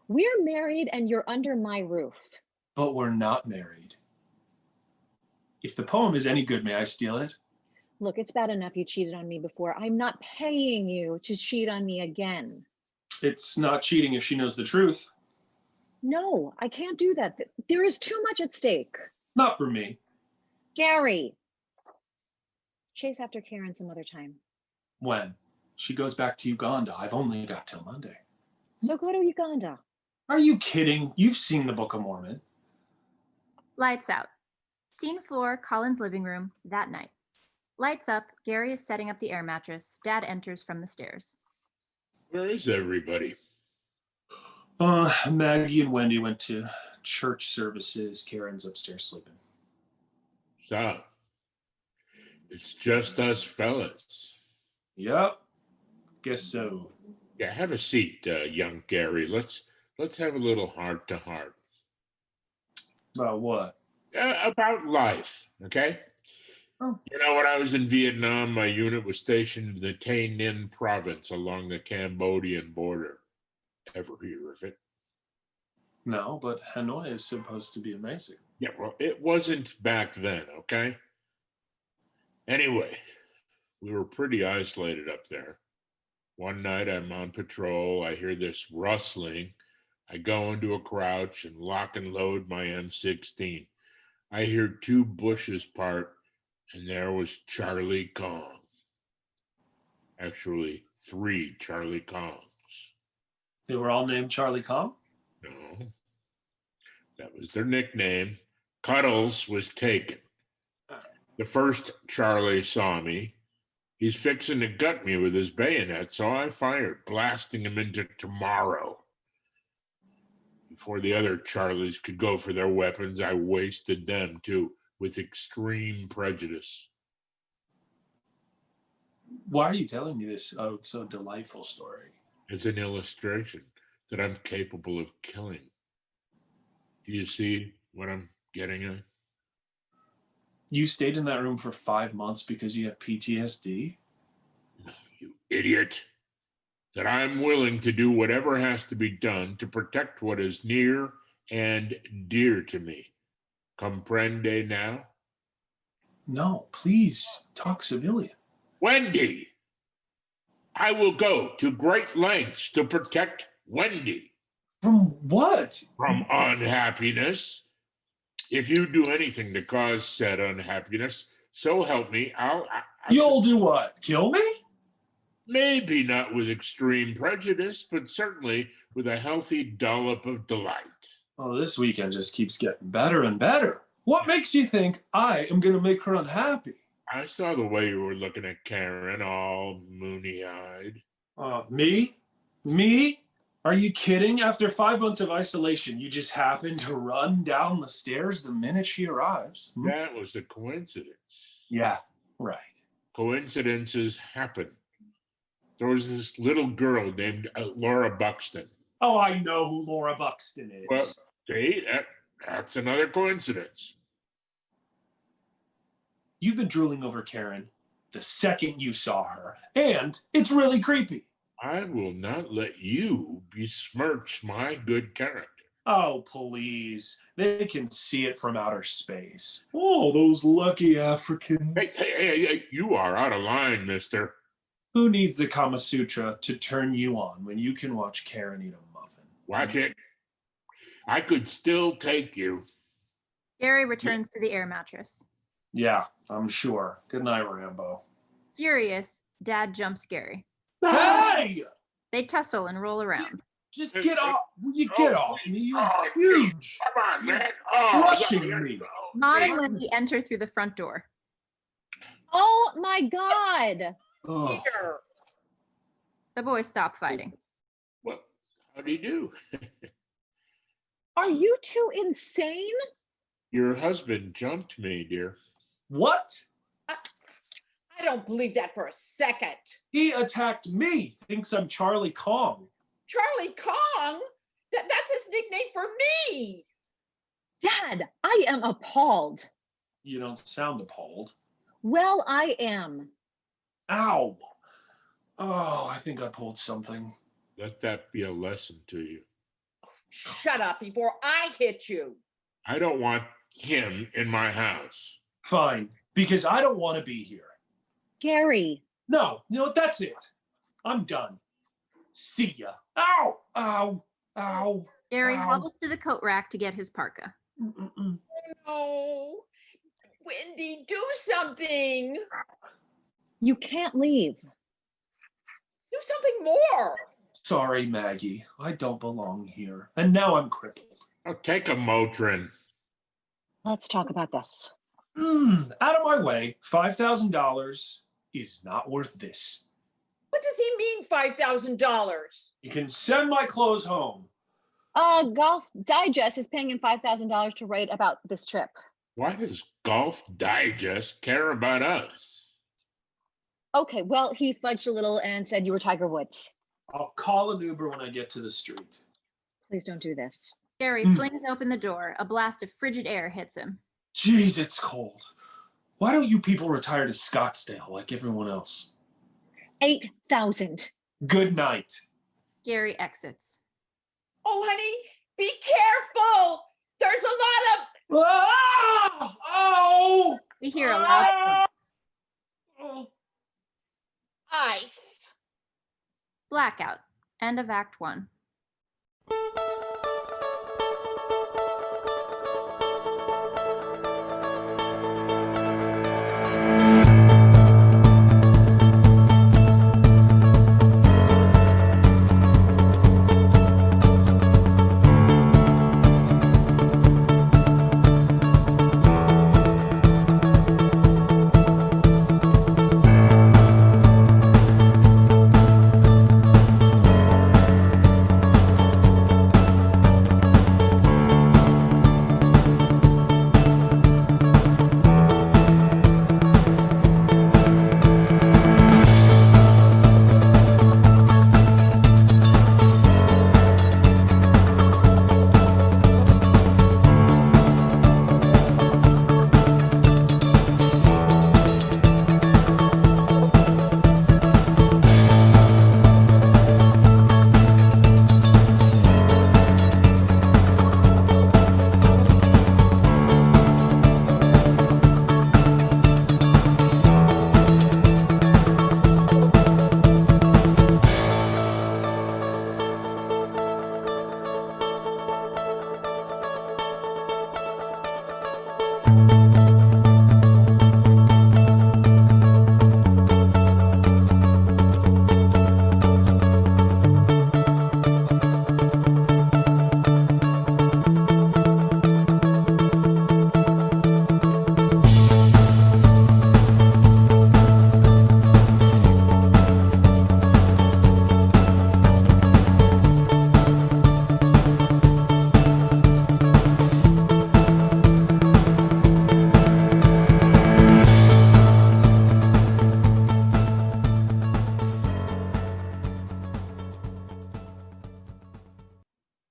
We're married and you're under my roof. But we're not married. If the poem is any good, may I steal it? Look, it's bad enough you cheated on me before. I'm not paying you to cheat on me again. It's not cheating if she knows the truth. No, I can't do that. There is too much at stake. Not for me. Gary. Chase after Karen some other time. When? She goes back to Uganda. I've only got till Monday. So go to Uganda. Are you kidding? You've seen the Book of Mormon. Lights out. Scene 4, Colin's living room, that night. Lights up, Gary is setting up the air mattress. Dad enters from the stairs. Where is everybody? Maggie and Wendy went to church services. Karen's upstairs sleeping. So, it's just us fellas. Yep, guess so. Yeah, have a seat, young Gary. Let's have a little heart to heart. About what? About life, okay? Oh. You know, when I was in Vietnam, my unit was stationed in the Tay Ninh province along the Cambodian border. Ever hear of it? No, but Hanoi is supposed to be amazing. Yeah, well, it wasn't back then, okay? Anyway, we were pretty isolated up there. One night I'm on patrol, I hear this rustling. I go into a crouch and lock and load my M16. I hear two bushes part, and there was Charlie Kong. Actually, 3 Charlie Kongs. They were all named Charlie Kong? No, that was their nickname. Cuddles was taken. The first Charlie saw me. He's fixing to gut me with his bayonet, so I fired, blasting him into tomorrow. Before the other Charlies could go for their weapons, I wasted them too, with extreme prejudice. Why are you telling me this so delightful story? As an illustration that I'm capable of killing. Do you see what I'm getting at? You stayed in that room for 5 months because you have PTSD? You idiot. That I'm willing to do whatever has to be done to protect what is near and dear to me. Comprende now? No, please, talk civilian. Wendy! I will go to great lengths to protect Wendy. From what? From unhappiness. If you do anything to cause said unhappiness, so help me, You'll do what? Kill me? Maybe not with extreme prejudice, but certainly with a healthy dollop of delight. Oh, this weekend just keeps getting better and better. What makes you think I am going to make her unhappy? I saw the way you were looking at Karen, all moony-eyed. Me? Me? Are you kidding? After 5 months of isolation, you just happen to run down the stairs the minute she arrives? That was a coincidence. Yeah, right. Coincidences happen. There was this little girl named Laura Buxton. Oh, I know who Laura Buxton is. Well, see, that's another coincidence. You've been drooling over Karen the second you saw her, and it's really creepy. I will not let you besmirch my good character. Oh, please. They can see it from outer space. Oh, those lucky Africans. Hey, you are out of line, mister. Who needs the Kama Sutra to turn you on when you can watch Karen eat a muffin? Watch it. I could still take you. Gary returns to the air mattress. Yeah, I'm sure. Good night, Rambo. Furious, Dad jumps Gary. Hey! They tussle and roll around. Just get off. Will you get off me? You're huge. Come on, man. Crushing me. Mom and Wendy enter through the front door. Oh my God. Oh. The boys stop fighting. Well, how do you do? Are you two insane? Your husband jumped me, dear. What? I don't believe that for a second. He attacked me. Thinks I'm Charlie Kong. Charlie Kong? That's his nickname for me. Dad, I am appalled. You don't sound appalled. Well, I am. Ow. Oh, I think I pulled something. Let that be a lesson to you. Shut up before I hit you. I don't want him in my house. Fine, because I don't want to be here. Gary. No, that's it. I'm done. See ya. Ow! Ow! Ow! Gary ow. hobbles to the coat rack to get his parka. No. Wendy, do something. You can't leave. Do something more. Sorry, Maggie. I don't belong here. And now I'm crippled. I'll take a Motrin. Let's talk about this. Out of my way. $5,000 is not worth this. What does he mean, $5,000? You can send my clothes home. Golf Digest is paying him $5,000 to write about this trip. Why does Golf Digest care about us? Okay, well, he fudged a little and said you were Tiger Woods. I'll call an Uber when I get to the street. Please don't do this. Gary flings open the door. A blast of frigid air hits him. Jeez, it's cold. Why don't you people retire to Scottsdale like everyone else? 8,000. Good night. Gary exits. Oh, honey, be careful. There's a lot of... Ah! Oh! We hear a loud ice. blackout. End of Act 1.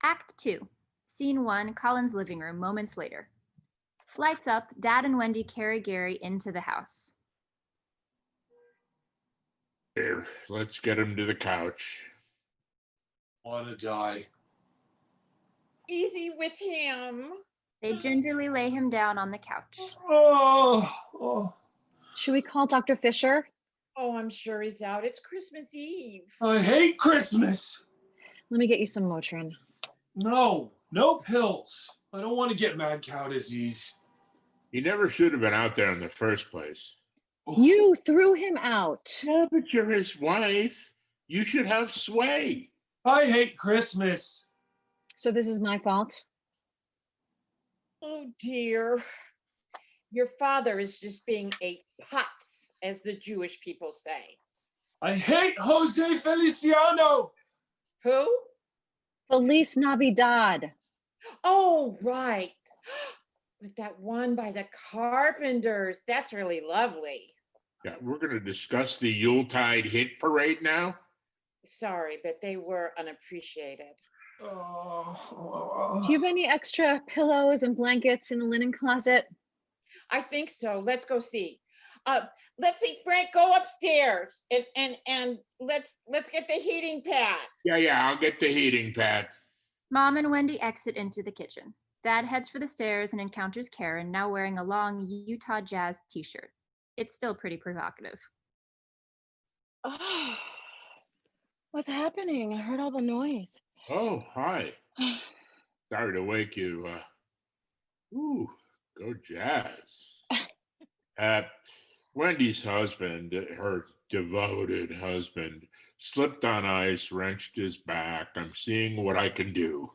Act 2. Scene 1, Colin's living room, moments later. Lights up, Dad and Wendy carry Gary into the house. Here, let's get him to the couch. Wanna die. Easy with him. They gingerly lay him down on the couch. Oh. Should we call Dr. Fisher? Oh, I'm sure he's out. It's Christmas Eve. I hate Christmas. Let me get you some Motrin. No pills. I don't want to get mad cow disease. He never should have been out there in the first place. You threw him out. Yeah, but you're his wife. You should have sway. I hate Christmas. So this is my fault? Oh, dear. Your father is just being a putz, as the Jewish people say. I hate Jose Feliciano. Who? Feliz Navidad. Oh, right. But that one by the Carpenters, that's really lovely. Yeah, we're going to discuss the Yuletide hit parade now. Sorry, but they were unappreciated. Do you have any extra pillows and blankets in the linen closet? I think so. Let's go see. Let's see, Frank, go upstairs and let's get the heating pad. Yeah, I'll get the heating pad. Mom and Wendy exit into the kitchen. Dad heads for the stairs and encounters Karen, now wearing a long Utah Jazz t-shirt. It's still pretty provocative. Oh, what's happening? I heard all the noise. Oh, hi. Sorry to wake you. Ooh, go Jazz. Wendy's husband, her devoted husband, slipped on ice, wrenched his back. I'm seeing what I can do.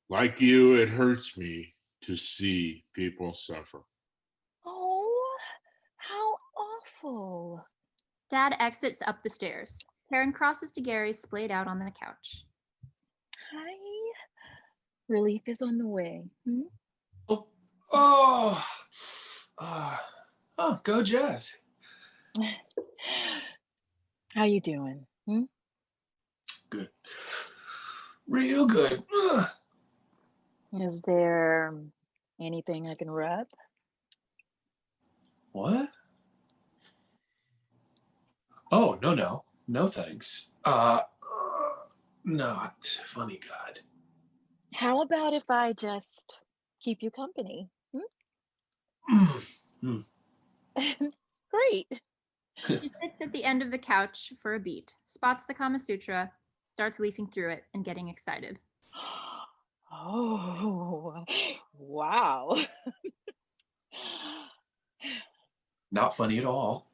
Like you, it hurts me to see people suffer. Oh, how awful. Dad exits up the stairs. Karen crosses to Gary, splayed out on the couch. Hi. Relief is on the way. Hmm? Oh, go Jazz. How you doing? Hmm? Good. Real good. Ugh. Is there anything I can rub? What? Oh, no. No thanks. Not funny, God. How about if I just keep you company? Hmm? Great. She sits at the end of the couch for a beat, spots the Kama Sutra, starts leafing through it and getting excited. Oh, wow. Not funny at all.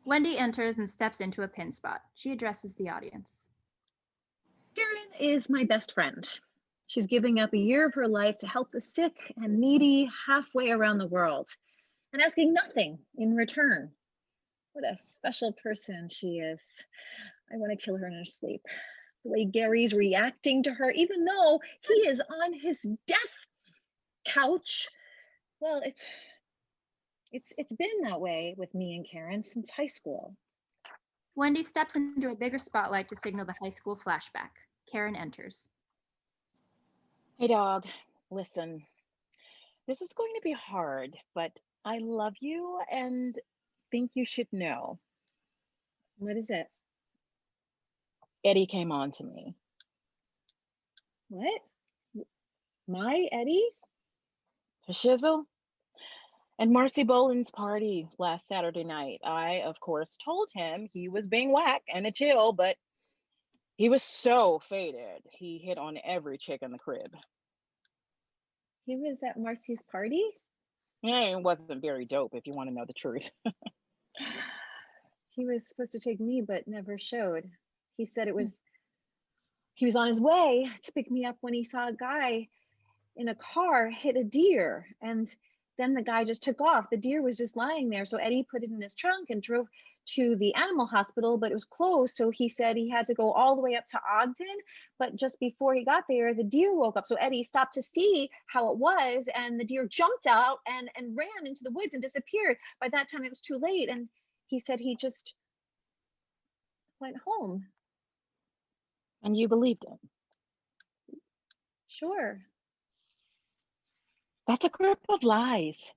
Wendy enters and steps into a pin spot. She addresses the audience. Karen is my best friend. She's giving up a year of her life to help the sick and needy halfway around the world and asking nothing in return. What a special person she is. I want to kill her in her sleep. The way Gary's reacting to her, even though he is on his death couch. Well, it's been that way with me and Karen since high school. Wendy steps into a bigger spotlight to signal the high school flashback. Karen enters. Hey, dog. Listen, this is going to be hard, but I love you and think you should know. What is it? Eddie came on to me. What? My Eddie? The shizzle? And Marcy Boland's party last Saturday night. I, of course, told him he was being whack and a chill, but he was so faded. He hit on every chick in the crib. He was at Marcy's party? Yeah, it wasn't very dope if you want to know the truth. He was supposed to take me, but never showed. He said he was on his way to pick me up when he saw a guy in a car hit a deer, and then the guy just took off. The deer was just lying there, so Eddie put it in his trunk and drove to the animal hospital, but it was closed, so he said he had to go all the way up to Ogden, but just before he got there, the deer woke up, so Eddie stopped to see how it was, and the deer jumped out and ran into the woods and disappeared. By that time, it was too late, and he said he just went home. And you believed him? Sure. That's a group of lies.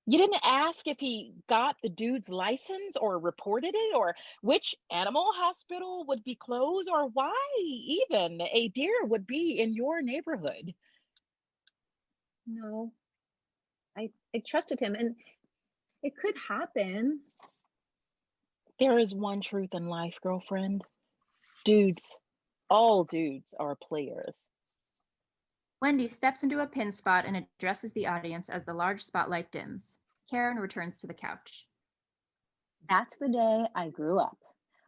You didn't ask if he got the dude's license or reported it, or which animal hospital would be closed, or why even a deer would be in your neighborhood. No, I trusted him, and it could happen. There is one truth in life, girlfriend. Dudes, all dudes are players. Wendy steps into a pin spot and addresses the audience as the large spotlight dims. Karen returns to the couch. That's the day I grew up.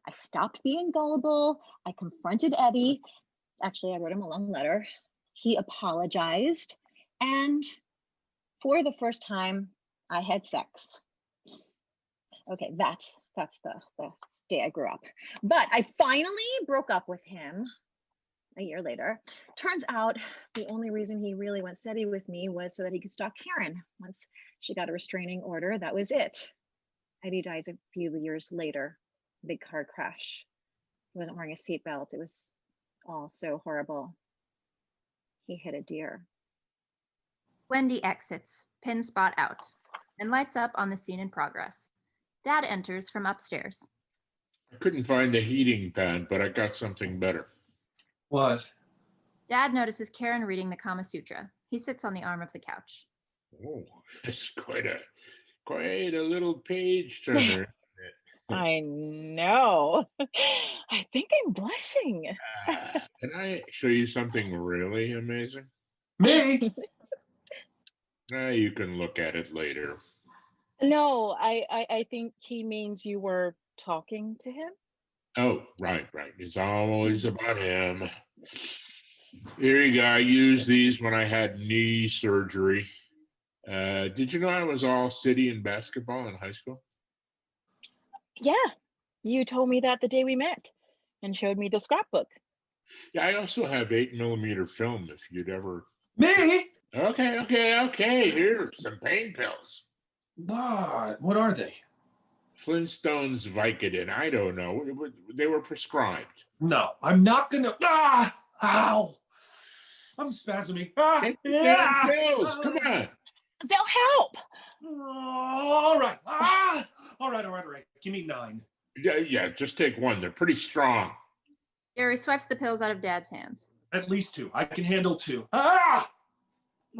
I stopped being gullible. I confronted Eddie. Actually, I wrote him a long letter. He apologized. And for the first time, I had sex. Okay, that's the day I grew up. But I finally broke up with him a year later. Turns out the only reason he really went steady with me was so that he could stalk Karen. Once she got a restraining order, that was it. Eddie dies a few years later, big car crash. He wasn't wearing a seatbelt. It was all so horrible. He hit a deer. Wendy exits, pin spot out, and lights up on the scene in progress. Dad enters from upstairs. I couldn't find the heating pad, but I got something better. What? Dad notices Karen reading the Kama Sutra. He sits on the arm of the couch. Oh, it's quite a little page turner. I know. I think I'm blushing. Can I show you something really amazing? Me? You can look at it later. No, I think he means you were talking to him. Oh, right. It's always about him. Here you go. I used these when I had knee surgery. Did you know I was all city in basketball in high school? Yeah, you told me that the day we met and showed me the scrapbook. Yeah, I also have 8mm film if you'd ever. Me? Okay. Here, some pain pills. What are they? Flintstones Vicodin. I don't know. They were prescribed. No, I'm not gonna. Ow! I'm spasming. Take the damn pills. Come on. They'll help. All right. All right. Give me 9. Yeah, just take one. They're pretty strong. Gary swipes the pills out of Dad's hands. At least 2. I can handle 2.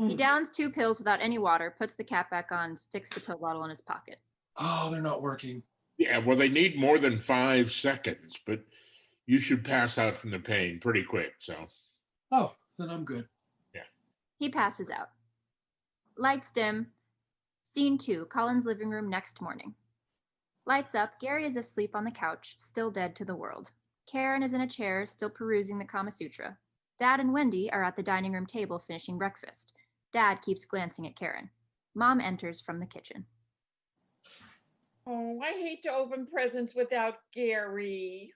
He downs 2 pills without any water, puts the cap back on, sticks the pill bottle in his pocket. Oh, they're not working. Yeah, well, they need more than 5 seconds, but you should pass out from the pain pretty quick, so. Oh, then I'm good. Yeah. He passes out. Lights dim. Scene 2, Colin's living room next morning. Lights up, Gary is asleep on the couch, still dead to the world. Karen is in a chair, still perusing the Kama Sutra. Dad and Wendy are at the dining room table finishing breakfast. Dad keeps glancing at Karen. Mom enters from the kitchen. Oh, I hate to open presents without Gary.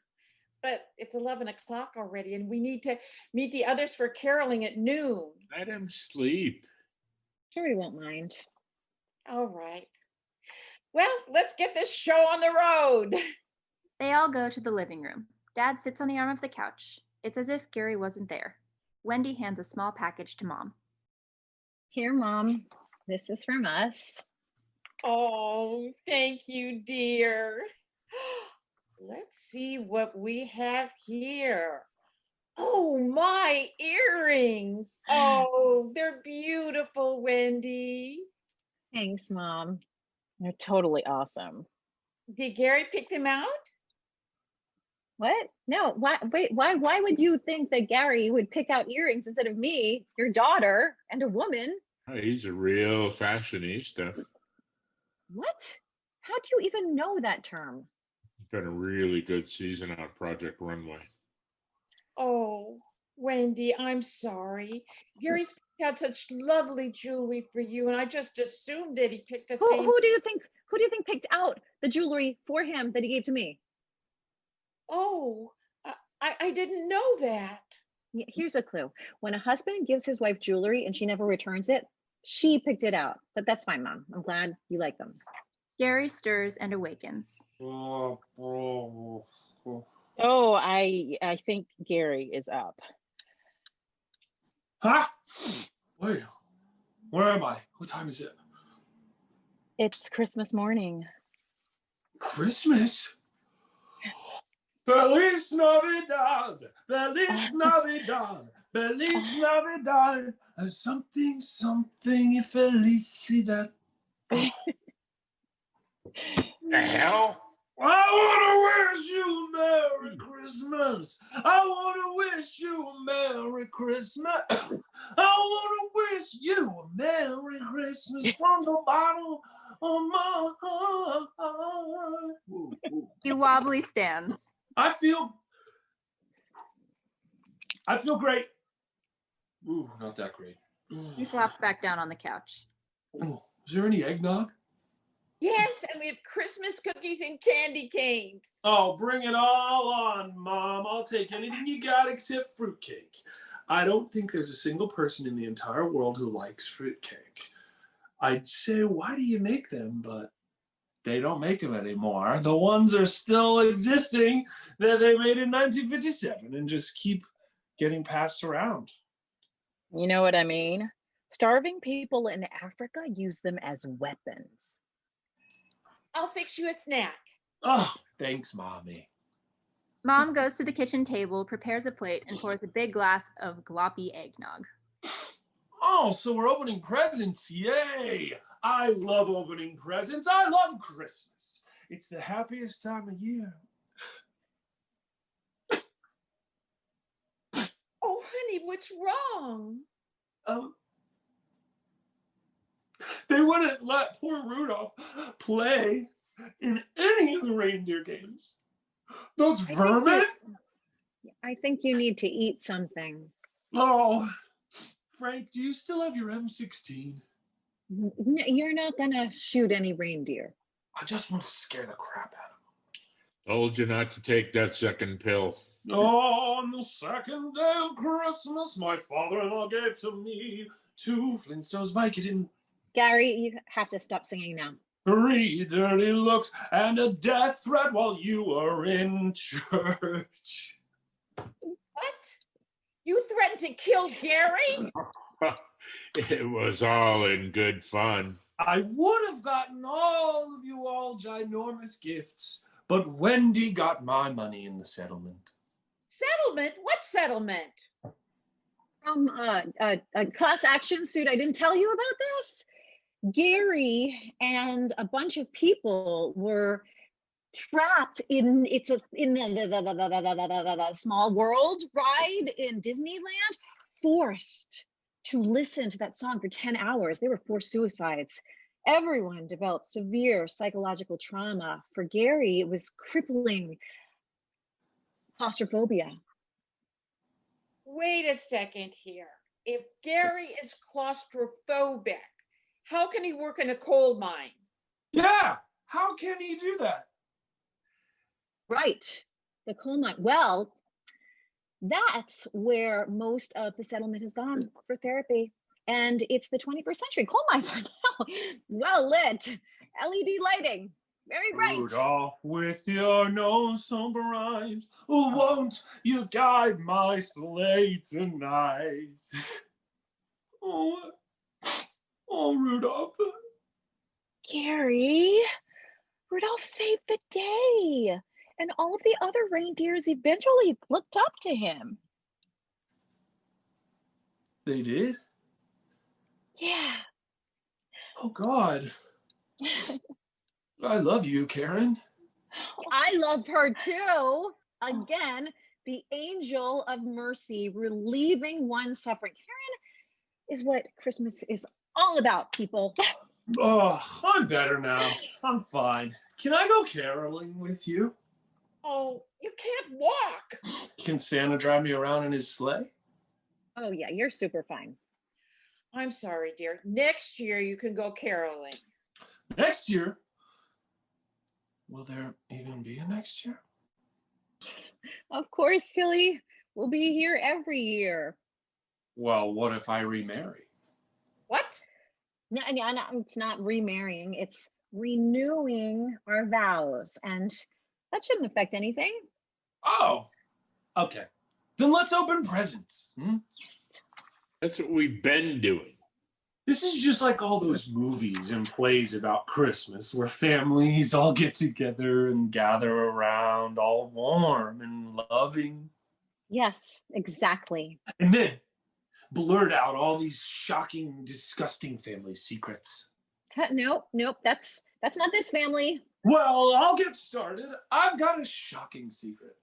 But it's 11 o'clock already, and we need to meet the others for caroling at noon. Let him sleep. Sure, he won't mind. All right. Well, let's get this show on the road. They all go to the living room. Dad sits on the arm of the couch. It's as if Gary wasn't there. Wendy hands a small package to Mom. Here, Mom. This is from us. Oh, thank you, dear. Let's see what we have here. Oh, my earrings. Oh, they're beautiful, Wendy. Thanks, Mom. They're totally awesome. Did Gary pick them out? What? No, why would you think that Gary would pick out earrings instead of me, your daughter, and a woman? Oh, he's a real fashionista. What? How do you even know that term? Been a really good season on Project Runway. Oh, Wendy, I'm sorry. Gary's picked out such lovely jewelry for you, and I just assumed that he picked the same. Who do you think picked out the jewelry for him that he gave to me? Oh, I didn't know that. Here's a clue. When a husband gives his wife jewelry and she never returns it, she picked it out. But that's fine, Mom. I'm glad you like them. Gary stirs and awakens. Oh, I think Gary is up. Huh? Wait, where am I? What time is it? It's Christmas morning. Christmas? Feliz Navidad, Feliz Navidad, Feliz Navidad, something, felicidad. The hell? I want to wish you a Merry Christmas. I want to wish you a Merry Christmas. I want to wish you a Merry Christmas from the bottom of my heart. He wobbly stands. I feel great. Ooh, not that great. He flops back down on the couch. Ooh, is there any eggnog? Yes, and we have Christmas cookies and candy canes. Oh, bring it all on, Mom. I'll take anything you got except fruitcake. I don't think there's a single person in the entire world who likes fruitcake. I'd say, why do you make them? But they don't make them anymore. The ones are still existing that they made in 1957 and just keep getting passed around. You know what I mean? Starving people in Africa use them as weapons. I'll fix you a snack. Oh, thanks, Mommy. Mom goes to the kitchen table, prepares a plate, and pours a big glass of gloppy eggnog. Oh, so we're opening presents. Yay! I love opening presents. I love Christmas. It's the happiest time of year. Oh, honey, what's wrong? They wouldn't let poor Rudolph play in any of the reindeer games. Those vermin? I think you need to eat something. Oh, Frank, do you still have your M16? You're not gonna shoot any reindeer. I just want to scare the crap out of them. Told you not to take that second pill. On the second day of Christmas, my father-in-law gave to me 2 Flintstones Vicodin, Gary, you have to stop singing now. 3 dirty looks, and a death threat while you were in church. What? You threatened to kill Gary? It was all in good fun. I would have gotten all of you all ginormous gifts, but Wendy got my money in the settlement. Settlement? What settlement? From a class action suit. I didn't tell you about this. Gary and a bunch of people were trapped in the Small World ride in Disneyland, forced to listen to that song for 10 hours. They were forced suicides. Everyone developed severe psychological trauma. For Gary, it was crippling claustrophobia. Wait a second here. If Gary is claustrophobic, how can he work in a coal mine? Yeah, how can he do that? Right, the coal mine. Well, that's where most of the settlement has gone for therapy. And it's the 21st century. Coal mines are now well lit. LED lighting, very bright. Rudolph, with your nose so bright, won't you guide my sleigh tonight? Oh, Rudolph. Gary, Rudolph saved the day, and all of the other reindeers eventually looked up to him. They did? Yeah. Oh, God. I love you, Karen. I love her too. Again, the angel of mercy, relieving one's suffering. Karen is what Christmas is all about, people. Oh, I'm better now. I'm fine. Can I go caroling with you? Oh, you can't walk. Can Santa drive me around in his sleigh? Oh yeah, you're super fine. I'm sorry, dear. Next year you can go caroling. Next year? Will there even be a next year? Of course, silly. We'll be here every year. Well, what if I remarry? What? No, it's not remarrying. It's renewing our vows. And that shouldn't affect anything. Oh, okay. Then let's open presents. Yes. That's what we've been doing. This is just like all those movies and plays about Christmas where families all get together and gather around all warm and loving. Yes, exactly. And then blurt out all these shocking, disgusting family secrets. Nope, that's not this family. Well, I'll get started. I've got a shocking secret.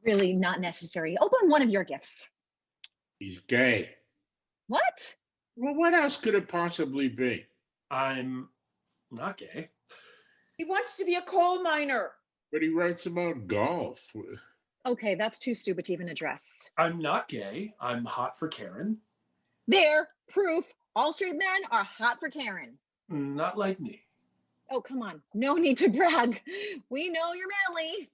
Really not necessary. Open one of your gifts. He's gay. What? Well, what else could it possibly be? I'm not gay. He wants to be a coal miner. But he writes about golf. Okay, that's too stupid to even address. I'm not gay. I'm hot for Karen. There, proof. All straight men are hot for Karen. Not like me. Oh, come on. No need to brag. We know you're manly.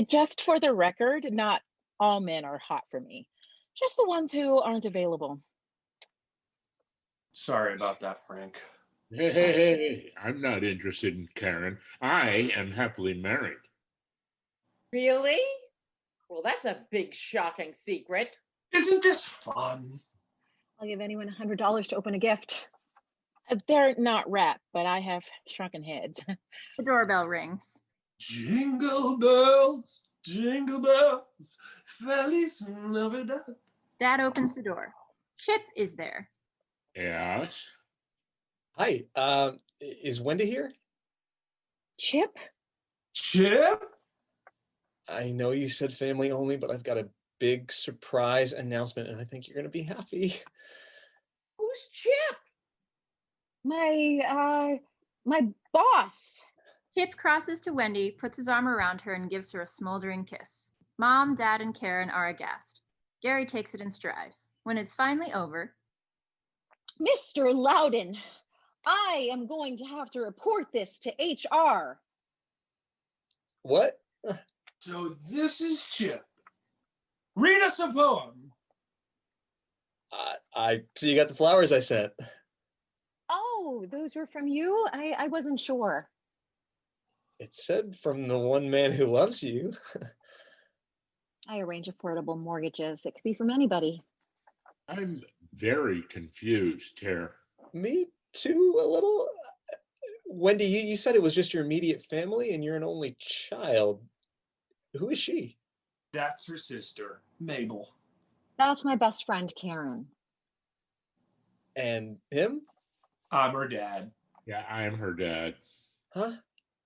Just for the record, not all men are hot for me. Just the ones who aren't available. Sorry about that, Frank. Hey, I'm not interested in Karen. I am happily married. Really? Well, that's a big, shocking secret. Isn't this fun? I'll give anyone $100 to open a gift. They're not rap, but I have shrunken heads. The doorbell rings. Jingle bells, Feliz Navidad. Dad opens the door. Chip is there. Yes. Hi, is Wendy here? Chip? Chip? I know you said family only, but I've got a big surprise announcement and I think you're gonna be happy. Who's Chip? My boss. Chip crosses to Wendy, puts his arm around her, and gives her a smoldering kiss. Mom, Dad, and Karen are aghast. Gary takes it in stride. When it's finally over, Mr. Loudon, I am going to have to report this to HR. What? So this is Chip. Read us a poem. I see you got the flowers I sent. Oh, those were from you? I wasn't sure. It said from the one man who loves you. I arrange affordable mortgages. It could be from anybody. I'm very confused here. Me too, a little. Wendy, you said it was just your immediate family and you're an only child. Who is she? That's her sister, Mabel. That's my best friend, Karen. And him? I'm her dad. Yeah, I am her dad. Huh?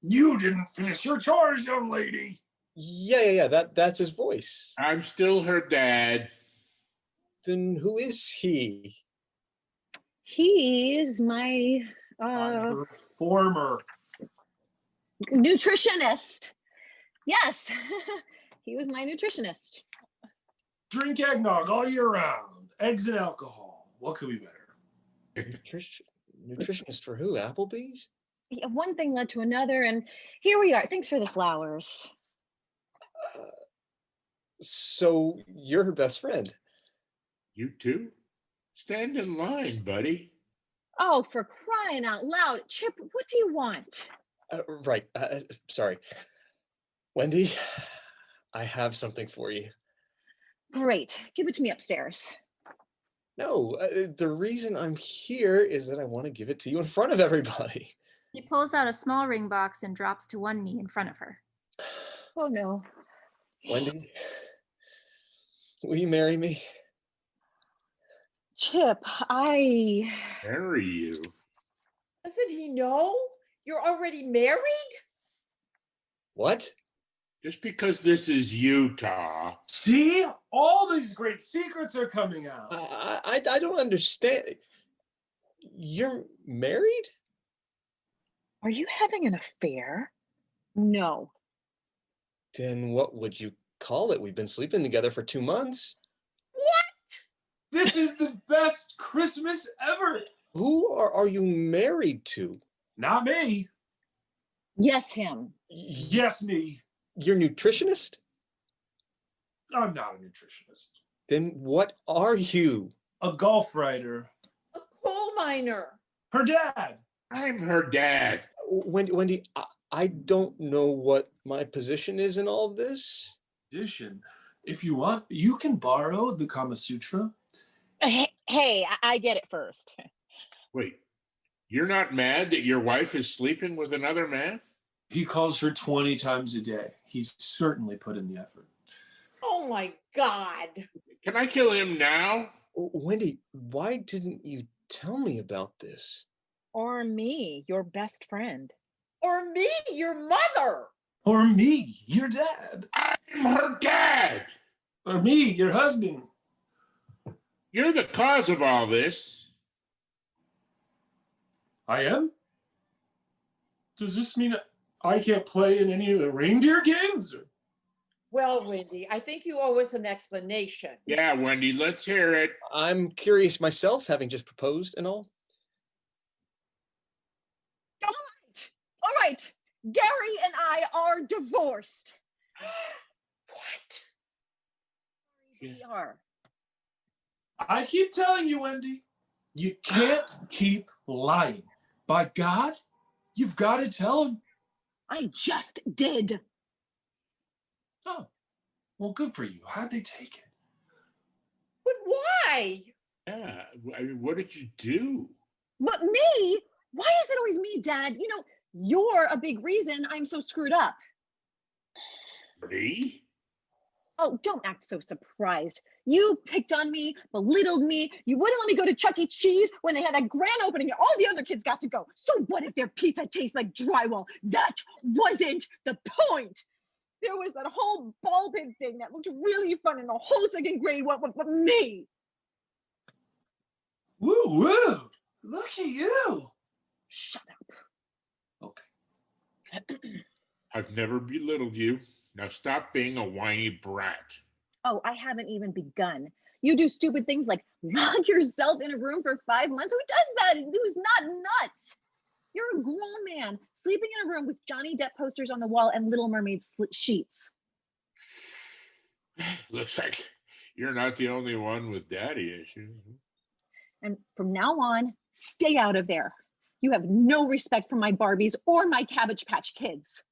You didn't finish your chores, young lady. Yeah, that's his voice. I'm still her dad. Then who is he? He's my I'm her former nutritionist. Yes, he was my nutritionist. drink eggnog all year round. Eggs and alcohol. What could be better? Nutritionist for who? Applebee's? Yeah, one thing led to another, and here we are. Thanks for the flowers. So you're her best friend? You too? Stand in line, buddy. Oh, for crying out loud. Chip, what do you want? Right. Sorry. Wendy, I have something for you. Great. Give it to me upstairs. No, the reason I'm here is that I want to give it to you in front of everybody. He pulls out a small ring box and drops to one knee in front of her. Oh, no. Wendy, will you marry me? Chip, I... Marry you? Doesn't he know? You're already married? What? Just because this is Utah. See? All these great secrets are coming out. I don't understand. You're married? Are you having an affair? No. Then what would you call it? We've been sleeping together for 2 months. This is the best Christmas ever. Who are you married to? Not me. Yes, him. Yes, me. Your nutritionist? I'm not a nutritionist. Then what are you? A golf writer. A coal miner. Her dad. I'm her dad. Wendy, I don't know what my position is in all this. Position. If you want, you can borrow the Kama Sutra. Hey, I get it first. Wait, you're not mad that your wife is sleeping with another man? He calls her 20 times a day. He's certainly put in the effort. Oh my God. Can I kill him now? Wendy, why didn't you tell me about this? Or me, your best friend. Or me, your mother. Or me, your dad. I'm her dad. Or me, your husband. You're the cause of all this. I am? Does this mean I can't play in any of the reindeer games? Well, Wendy, I think you owe us an explanation. Yeah, Wendy, let's hear it. I'm curious myself, having just proposed and all. All right. Gary and I are divorced. What? We are. I keep telling you, Wendy, you can't keep lying. By God, you've got to tell him. I just did. Oh, well, good for you. How'd they take it? But why? Yeah, I mean, what did you do? But me? Why is it always me, Dad? You know, you're a big reason I'm so screwed up. Me? Oh, don't act so surprised. You picked on me, belittled me. You wouldn't let me go to Chuck E. Cheese when they had that grand opening and all the other kids got to go. So what if their pizza tastes like drywall? That wasn't the point. There was that whole ball pit thing that looked really fun in the whole second grade. What me? Woo, woo. Look at you. Shut up. Okay. I've never belittled you. Now stop being a whiny brat. Oh, I haven't even begun. You do stupid things like lock yourself in a room for 5 months. Who does that? Who's not nuts? You're a grown man sleeping in a room with Johnny Depp posters on the wall and Little Mermaid sheets. Looks like you're not the only one with daddy issues. And from now on, stay out of there. You have no respect for my Barbies or my Cabbage Patch Kids.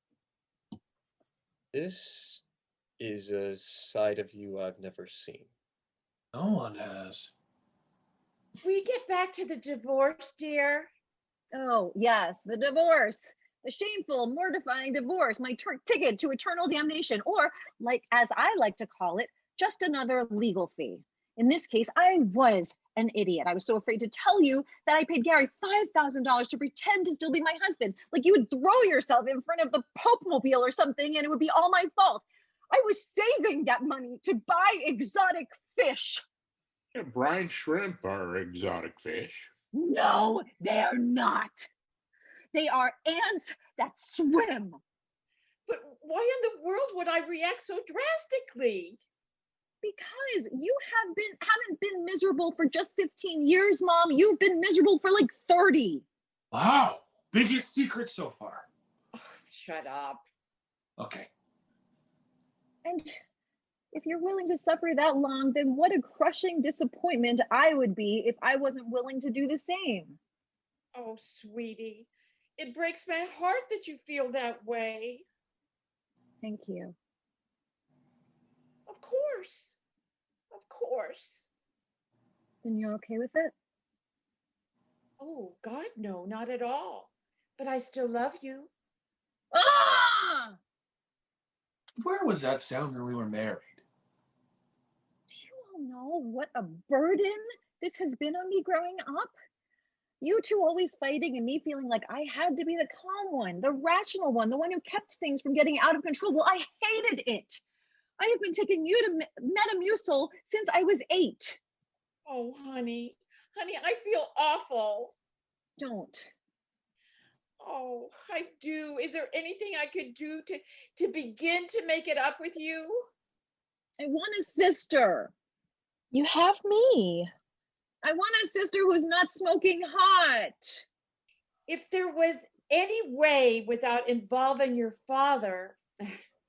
This is a side of you I've never seen. No one has. We get back to the divorce, dear. Oh, yes, the divorce. The shameful, mortifying divorce, my ticket to eternal damnation, or, like as I like to call it, just another legal fee. In this case, I was an idiot. I was so afraid to tell you that I paid Gary $5,000 to pretend to still be my husband. Like you would throw yourself in front of the Pope mobile or something and it would be all my fault. I was saving that money to buy exotic fish. Yeah, brine shrimp are exotic fish. No, they're not. They are ants that swim. But why in the world would I react so drastically? Because you haven't been miserable for just 15 years, Mom. You've been miserable for like 30. Wow. Biggest secret so far. Oh, shut up. Okay. And if you're willing to suffer that long, then what a crushing disappointment I would be if I wasn't willing to do the same. Oh, sweetie, it breaks my heart that you feel that way. Thank you. Of course. Of course. Then you're okay with it? Oh, God, no, not at all. But I still love you. Ah! Where was that sound when we were married? Do you all know what a burden this has been on me growing up? You two always fighting and me feeling like I had to be the calm one, the rational one, the one who kept things from getting out of control. Well, I hated it. I have been taking you to Metamucil since I was 8. Oh, honey, I feel awful. Don't. Oh, I do. Is there anything I could do to begin to make it up with you? I want a sister. You have me. I want a sister who's not smoking hot. If there was any way without involving your father,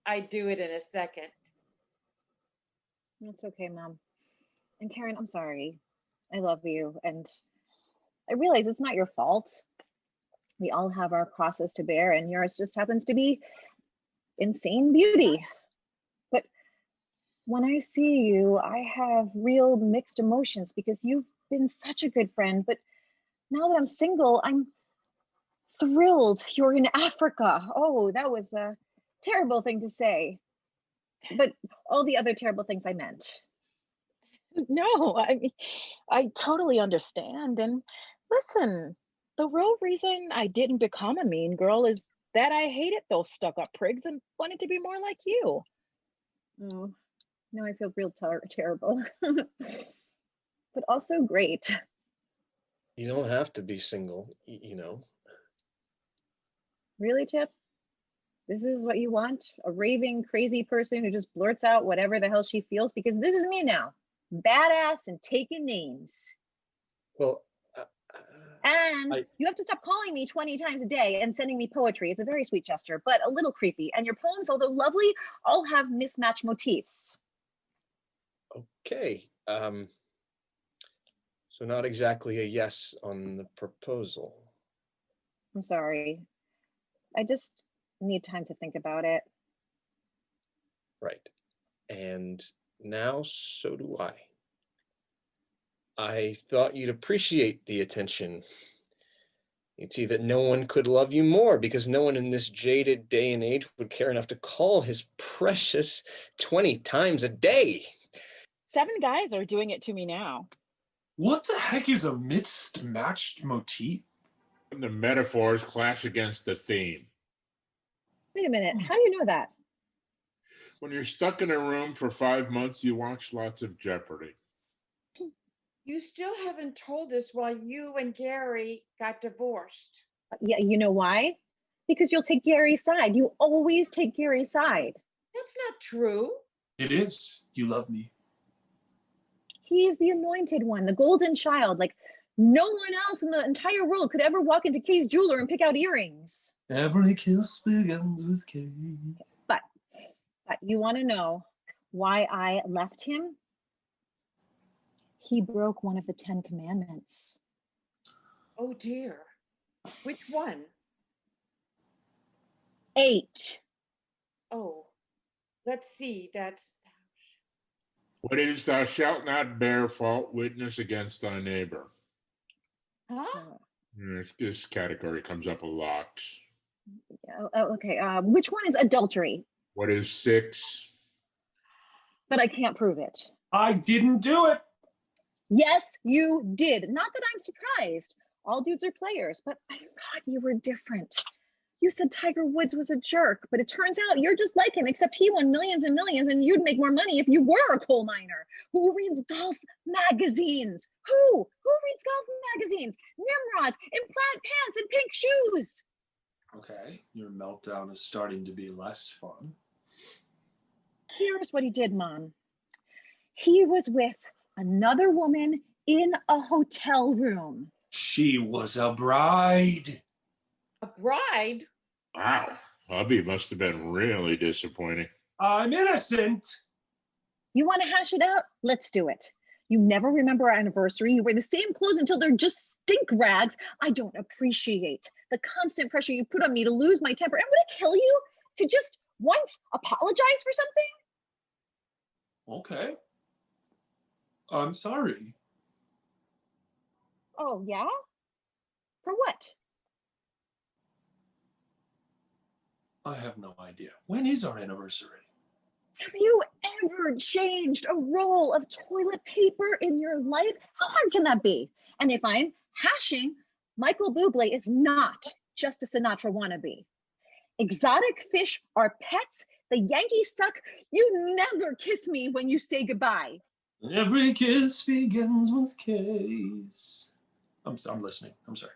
I'd do it in a second. That's okay, Mom. And Karen, I'm sorry. I love you. And I realize it's not your fault. We all have our crosses to bear, and yours just happens to be insane beauty. But when I see you, I have real mixed emotions because you've been such a good friend. But now that I'm single, I'm thrilled you're in Africa. Oh, that was a terrible thing to say. But all the other terrible things I meant. No, I mean, I totally understand. And listen, the real reason I didn't become a mean girl is that I hated those stuck-up prigs and wanted to be more like you. Oh, now I feel real terrible. But also great. You don't have to be single, you know. Really, Chip? This is what you want? A raving, crazy person who just blurts out whatever the hell she feels? Because this is me now. Badass and taking names. Well, and you have to stop calling me 20 times a day and sending me poetry. It's a very sweet gesture, but a little creepy. And your poems, although lovely, all have mismatched motifs. Okay. So not exactly a yes on the proposal. I'm sorry. I just need time to think about it. Right. And now so do I. I thought you'd appreciate the attention. You'd see that no one could love you more because no one in this jaded day and age would care enough to call his precious 20 times a day. 7 guys are doing it to me now. What the heck is a mismatched motif? The metaphors clash against the theme. Wait a minute, how do you know that? When you're stuck in a room for 5 months, you watch lots of Jeopardy. You still haven't told us why you and Gary got divorced. Yeah, you know why? Because you'll take Gary's side. You always take Gary's side. That's not true. It is. You love me. He's the anointed one, the golden child. Like no one else in the entire world could ever walk into Kay's jeweler and pick out earrings. Every kiss begins with K. But you want to know Why I left him? He broke one of the 10 commandments. Oh dear. Which one? 8. Oh, let's see. That's What is thou shalt not bear false witness against thy neighbor? huh? This category comes up a lot. Okay. Which one is adultery? What is 6? But I can't prove it. I didn't do it. Yes, you did. Not that I'm surprised. All dudes are players, but I thought you were different. You said Tiger Woods was a jerk, but it turns out you're just like him, except he won millions and millions, and you'd make more money if you were a coal miner. Who reads golf magazines? Who reads golf magazines? Nimrods in plaid pants and pink shoes. Okay, your meltdown is starting to be less fun. Here's what he did, Mom. He was with another woman in a hotel room. She was a bride. A bride? Wow, hubby must have been really disappointing. I'm innocent. You want to hash it out? Let's do it. You never remember our anniversary. You wear the same clothes until they're just stink rags. I don't appreciate the constant pressure you put on me to lose my temper. And would it kill you to just once apologize for something? Okay. I'm sorry. Oh, yeah? For what? I have no idea. When is our anniversary? Have you ever changed a roll of toilet paper in your life? How hard can that be? And if I'm hashing, Michael Bublé is not just a Sinatra wannabe. Exotic fish are pets. The Yankees suck. You never kiss me when you say goodbye. Every kiss begins with kiss. I'm listening. I'm sorry.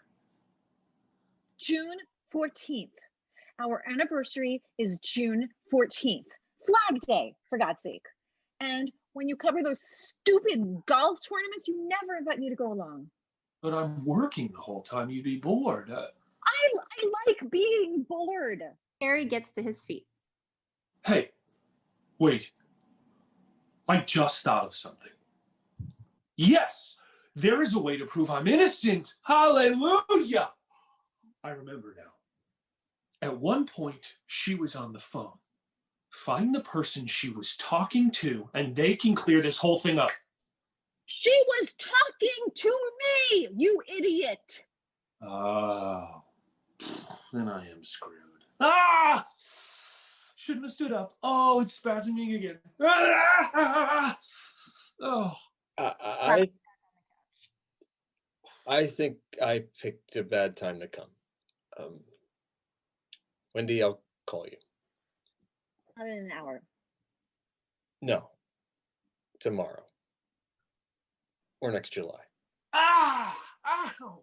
June 14th. Our anniversary is June 14th. Flag Day, for God's sake. And when you cover those stupid golf tournaments, you never invite me to go along. But I'm working the whole time. You'd be bored. I like being bored. Harry gets to his feet. Hey, wait. I just thought of something. Yes, there is a way to prove I'm innocent. Hallelujah. I remember now. At one point, she was on the phone. Find the person she was talking to, and they can clear this whole thing up. She was talking to me, you idiot. Oh, then I am screwed. Ah! Shouldn't have stood up. Oh, it's spasming again. Ah! Oh. I think I picked a bad time to come. Wendy, I'll call you. Not in an hour. No, tomorrow or next July. Ah! Ow!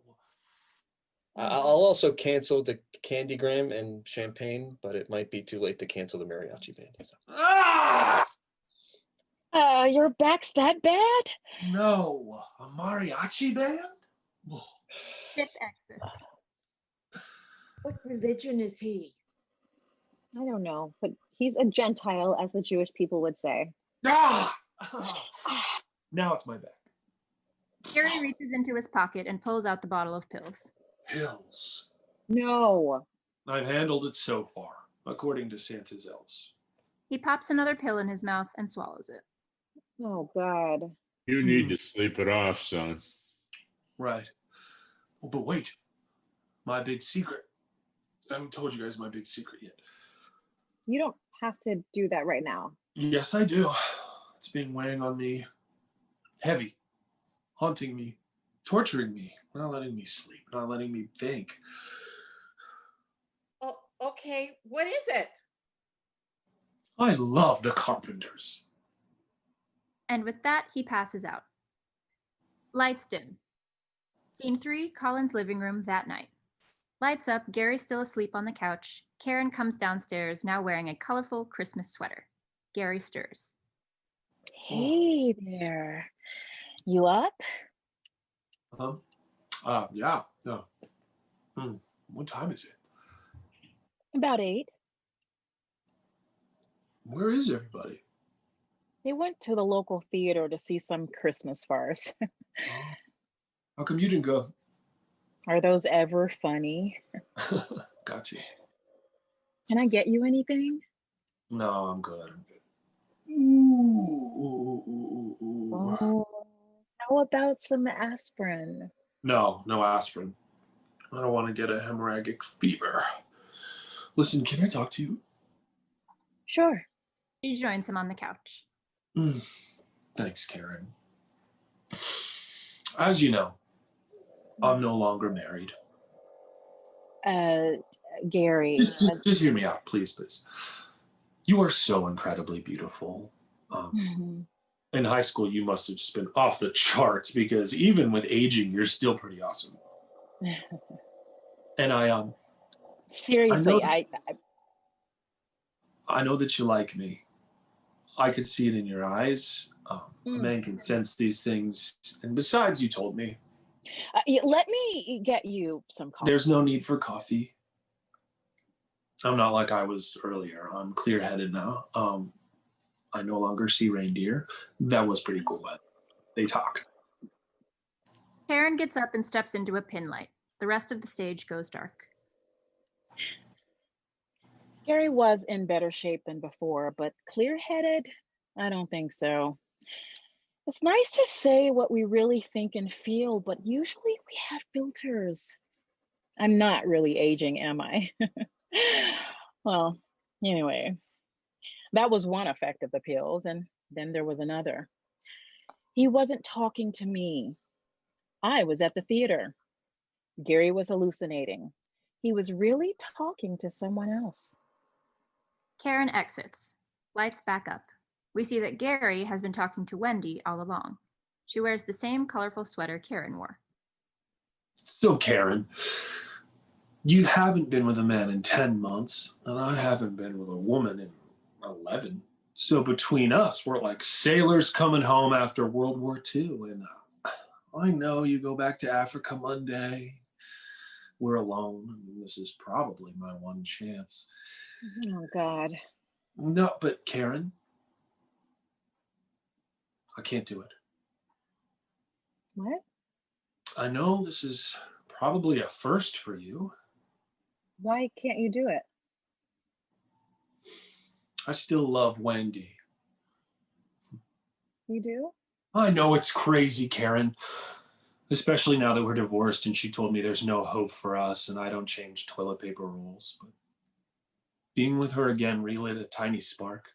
I'll also cancel the Candygram and champagne, but it might be too late to cancel the mariachi band. So. Ah! Your back's that bad? No, a mariachi band? Whoa. 5th exits. What religion is he? I don't know, but he's a Gentile, as the Jewish people would say. Ah! Now it's my back. Harry reaches into his pocket and pulls out the bottle of pills. Pills. No. I've handled it so far, according to Santa's elves. He pops another pill in his mouth and swallows it. Oh, God. You need to sleep it off, son. Right. Oh, but wait. My big secret. I haven't told you guys my big secret yet. You don't have to do that right now. Yes, I do. It's been weighing on me heavy, haunting me, torturing me, not letting me sleep, not letting me think. Oh, okay. What is it? I love the Carpenters. And with that, he passes out. Lights dim. Scene 3, Colin's living room that night. Lights up, Gary's still asleep on the couch. Karen comes downstairs, now wearing a colorful Christmas sweater. Gary stirs. Hey there. You up? Yeah. No. What time is it? About 8. Where is everybody? They went to the local theater to see some Christmas farce. Oh, how come you didn't go? Are those ever funny? Got you. Can I get you anything? No, I'm good. I'm good. Ooh. Oh, how about some aspirin? No, no aspirin. I don't want to get a hemorrhagic fever. Listen, can I talk to you? Sure. She joins him on the couch. Thanks, Karen. As you know, I'm no longer married. Gary. Just hear me out, please. You are so incredibly beautiful. In high school, you must have just been off the charts because even with aging, you're still pretty awesome. And seriously, I know that you like me. I could see it in your eyes. A man can sense these things. And besides, you told me. Let me get you some coffee. There's no need for coffee. I'm not like I was earlier. I'm clear-headed now. I no longer see reindeer. That was pretty cool. They talked. Karen gets up and steps into a pin light. The rest of the stage goes dark. Gary was in better shape than before, but clear-headed? I don't think so. It's nice to say what we really think and feel, but usually we have filters. I'm not really aging, am I? Well, anyway, that was one effect of the pills, and then there was another. He wasn't talking to me. I was at the theater. Gary was hallucinating. He was really talking to someone else. Karen exits. Lights back up. We see that Gary has been talking to Wendy all along. She wears the same colorful sweater Karen wore. So, Karen, you haven't been with a man in 10 months, and I haven't been with a woman in 11. So between us, we're like sailors coming home after World War II. And I know you go back to Africa Monday. We're alone. I mean, this is probably my one chance. Oh, God. No, but Karen, I can't do it. What? I know this is probably a first for you. Why can't you do it? I still love Wendy. You do? I know it's crazy, Karen. Especially now that we're divorced and she told me there's no hope for us and I don't change toilet paper rolls. But being with her again relit a tiny spark.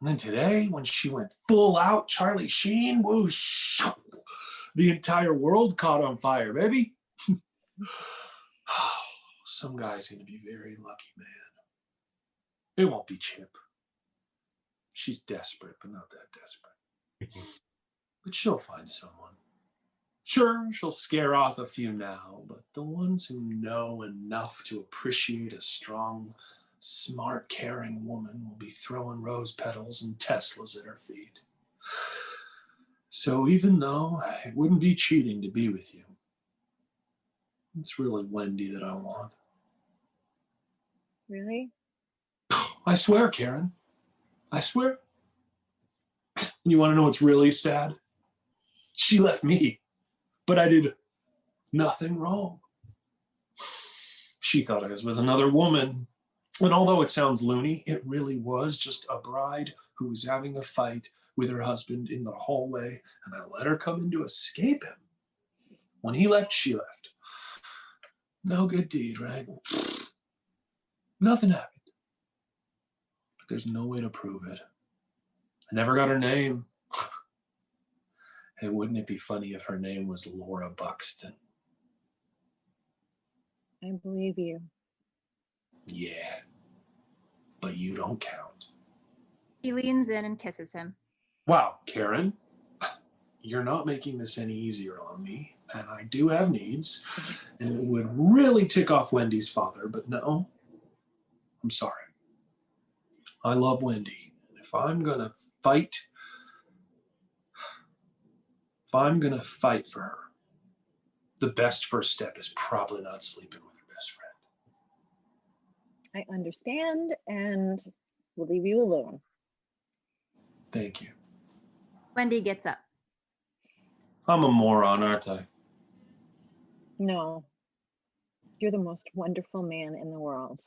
And then today, when she went full out Charlie Sheen, whoosh, the entire world caught on fire, baby. Some guy's gonna be very lucky, man. It won't be Chip. She's desperate, but not that desperate. But she'll find someone. Sure, she'll scare off a few now, but the ones who know enough to appreciate a strong, smart, caring woman will be throwing rose petals and Teslas at her feet. So even though it wouldn't be cheating to be with you, it's really Wendy that I want. Really? I swear, Karen. I swear. You want to know what's really sad? She left me, but I did nothing wrong. She thought I was with another woman. And although it sounds loony, it really was just a bride who was having a fight with her husband in the hallway, and I let her come in to escape him. When he left, she left. No good deed, right? Nothing happened. But there's no way to prove it. I never got her name. Hey, wouldn't it be funny if her name was Laura Buxton? I believe you. Yeah, but you don't count. He leans in and kisses him. Wow, Karen, you're not making this any easier on me, and I do have needs, and it would really tick off Wendy's father, but no, I'm sorry. I love Wendy, and if I'm gonna fight for her, the best first step is probably not sleeping with her best friend. I understand, and we'll leave you alone. Thank you. Wendy gets up. I'm a moron, aren't I? No, you're the most wonderful man in the world.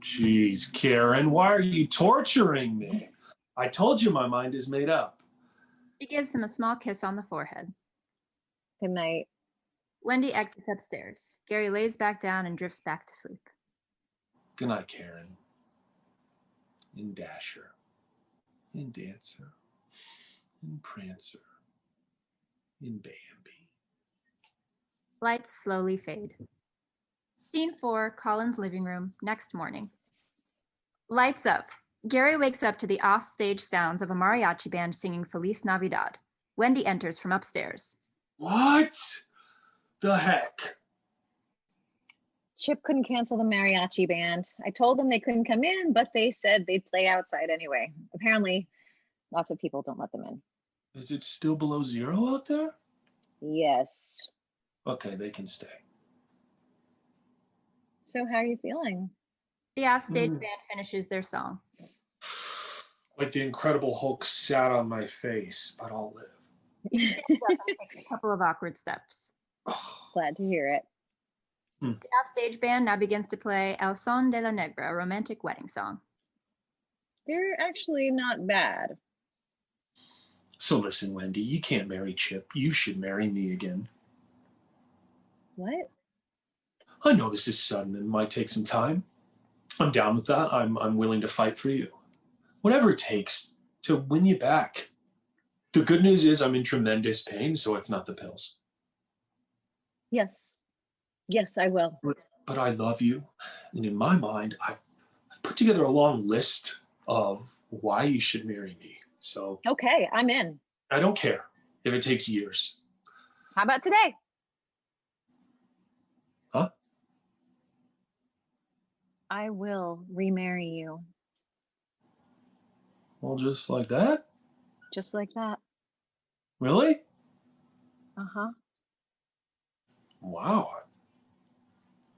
Jeez, Karen, why are you torturing me? I told you my mind is made up. She gives him a small kiss on the forehead. Good night. Wendy exits upstairs. Gary lays back down and drifts back to sleep. Good night, Karen. And Dasher. And Dancer. And Prancer. And Bambi. Lights slowly fade. Scene 4, Colin's living room, next morning. Lights up. Gary wakes up to the offstage sounds of a mariachi band singing Feliz Navidad. Wendy enters from upstairs. What the heck? Chip couldn't cancel the mariachi band. I told them they couldn't come in, but they said they'd play outside anyway. Apparently, lots of people don't let them in. Is it still below 0 out there? Yes. Okay, they can stay. So how are you feeling? The offstage band finishes their song. Like the Incredible Hulk sat on my face, but I'll live. He stands up and takes a couple of awkward steps. Glad to hear it. The offstage band now begins to play El Son de la Negra, a romantic wedding song. They're actually not bad. So listen, Wendy, you can't marry Chip. You should marry me again. What? I know this is sudden and might take some time. I'm down with that. I'm willing to fight for you. Whatever it takes to win you back. The good news is I'm in tremendous pain, so it's not the pills. Yes. Yes, I will. But I love you. And in my mind, I've put together a long list of why you should marry me. So Okay, I'm in. I don't care if it takes years. How about today? Huh? I will remarry you. Well, just like that? Just like that. Really? Uh-huh. Wow.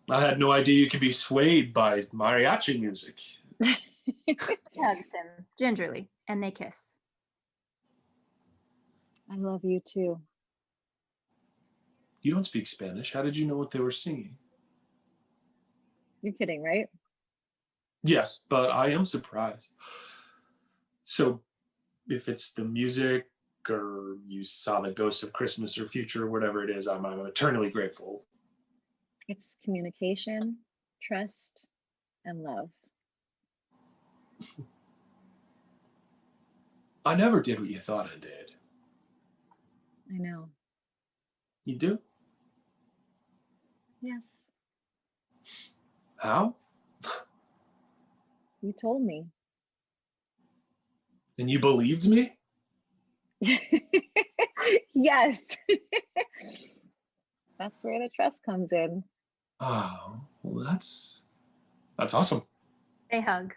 I had no idea you could be swayed by mariachi music. He hugs him gingerly, and they kiss. I love you too. You don't speak Spanish. How did you know what they were singing? You're kidding, right? Yes, but I am surprised. So if it's the music or you saw the Ghost of Christmas or Future or whatever it is, I'm eternally grateful. It's communication, trust, and love. I never did what you thought I did. I know. You do? Yes. How? You told me. And you believed me? Yes. That's where the trust comes in. Oh, well, that's awesome. They hug.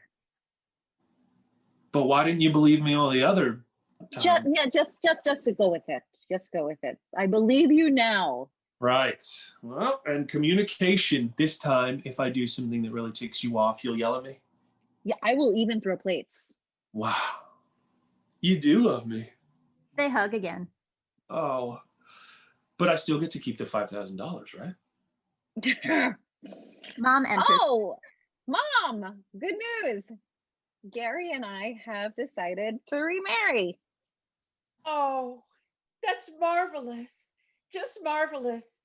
But why didn't you believe me all the other time? Just to go with it. Just go with it. I believe you now. Right. Well, and communication. This time, if I do something that really ticks you off, you'll yell at me? Yeah, I will even throw plates. Wow. You do love me. They hug again. Oh. But I still get to keep the $5,000, right? Mom enters. Oh, Mom, good news. Gary and I have decided to remarry. Oh, that's marvelous. Just marvelous.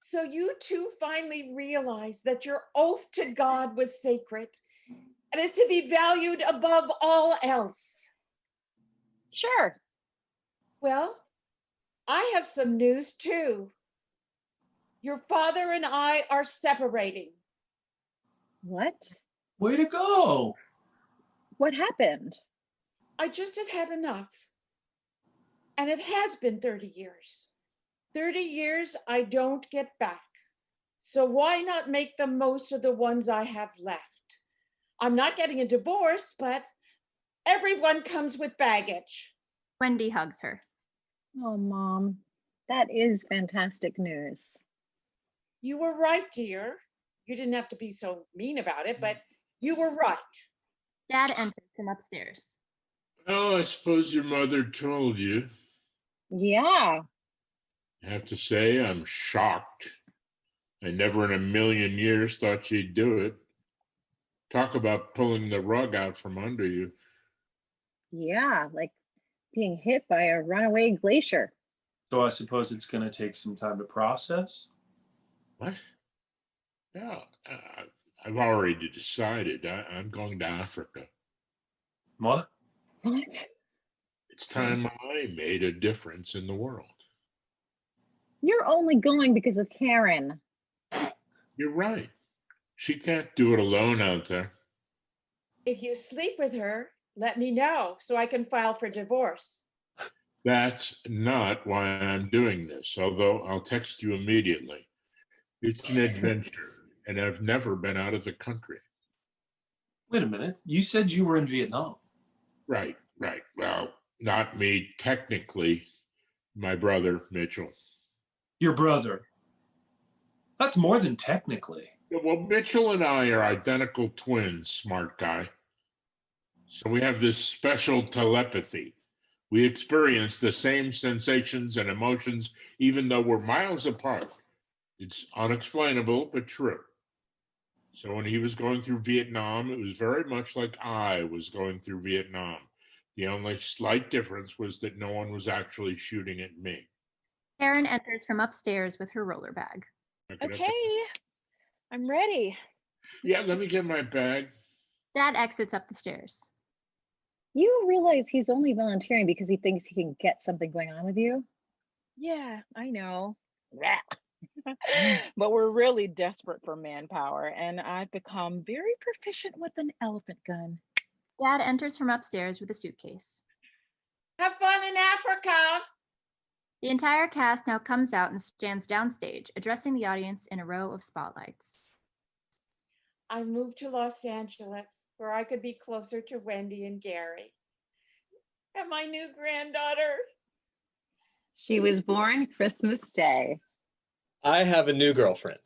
So you two finally realized that your oath to God was sacred and is to be valued above all else. Sure. Well, I have some news too. Your father and I are separating. What? Way to go. What happened? I just have had enough. And it has been 30 years. 30 years I don't get back. So why not make the most of the ones I have left? I'm not getting a divorce, but everyone comes with baggage. Wendy hugs her. Oh, Mom, that is fantastic news. You were right, dear. You didn't have to be so mean about it, but you were right. Dad enters from upstairs. Oh, I suppose your mother told you. Yeah. I have to say, I'm shocked. I never in a million years thought she'd do it. Talk about pulling the rug out from under you. Yeah, like being hit by a runaway glacier. So I suppose it's going to take some time to process? What? No, I've already decided I'm going to Africa. What? What? It's time I made a difference in the world. You're only going because of Karen. You're right. She can't do it alone out there. If you sleep with her, let me know so I can file for divorce. That's not why I'm doing this, although I'll text you immediately. It's an adventure, and I've never been out of the country. Wait a minute. You said you were in Vietnam. Right. Well, not me technically. My brother, Mitchell. Your brother. That's more than technically. Yeah, well, Mitchell and I are identical twins, smart guy. So we have this special telepathy. We experience the same sensations and emotions, even though we're miles apart. It's unexplainable, but true. So when he was going through Vietnam, it was very much like I was going through Vietnam. The only slight difference was that no one was actually shooting at me. Karen enters from upstairs with her roller bag. Okay, I'm ready. Yeah, let me get my bag. Dad exits up the stairs. You realize he's only volunteering because he thinks he can get something going on with you? Yeah, I know. But we're really desperate for manpower, and I've become very proficient with an elephant gun. Dad enters from upstairs with a suitcase. Have fun in Africa. The entire cast now comes out and stands downstage, addressing the audience in a row of spotlights. I moved to Los Angeles where I could be closer to Wendy and Gary. And my new granddaughter. She was born Christmas Day. I have a new girlfriend.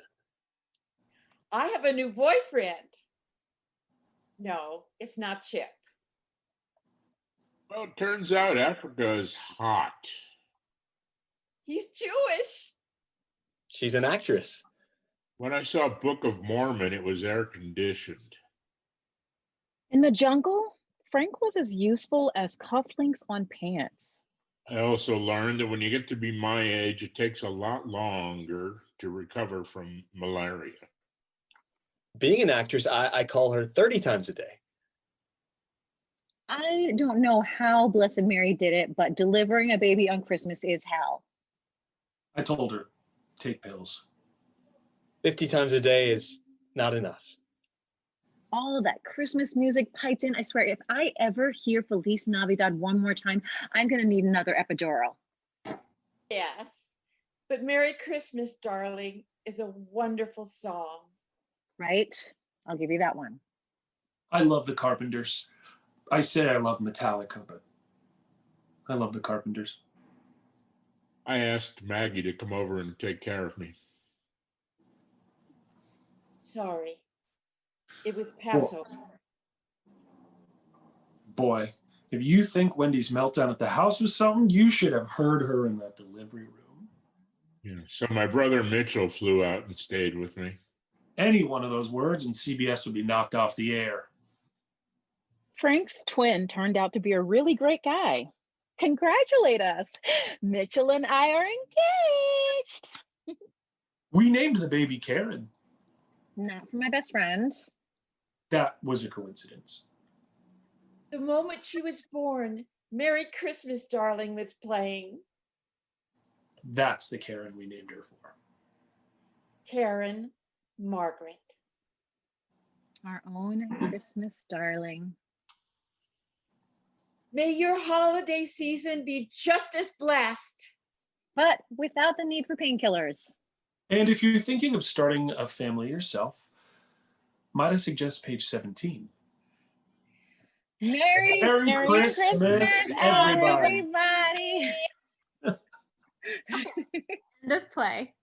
I have a new boyfriend. No, it's not Chip. Well, it turns out Africa is hot. He's Jewish. She's an actress. When I saw Book of Mormon, it was air conditioned. In the jungle, Frank was as useful as cufflinks on pants. I also learned that when you get to be my age, it takes a lot longer to recover from malaria. Being an actress, I call her 30 times a day. I don't know how Blessed Mary did it, but delivering a baby on Christmas is hell. I told her, take pills. 50 times a day is not enough. All of that Christmas music piped in. I swear, if I ever hear Feliz Navidad one more time, I'm going to need another epidural. Yes, but Merry Christmas, darling, is a wonderful song. Right? I'll give you that one. I love the Carpenters. I say I love Metallica, but I love the Carpenters. I asked Maggie to come over and take care of me. Sorry. It was Passover. Boy, if you think Wendy's meltdown at the house was something, you should have heard her in that delivery room. Yeah, so my brother Mitchell flew out and stayed with me. Any one of those words and CBS would be knocked off the air. Frank's twin turned out to be a really great guy. Congratulate us. Mitchell and I are engaged. We named the baby Karen. Not for my best friend. That was a coincidence. The moment she was born, Merry Christmas, darling was playing. That's the Karen we named her for. Karen Margaret. Our own Christmas darling. May your holiday season be just as blessed. But without the need for painkillers. And if you're thinking of starting a family yourself, might I suggest page 17? Merry Christmas, everybody. End of play.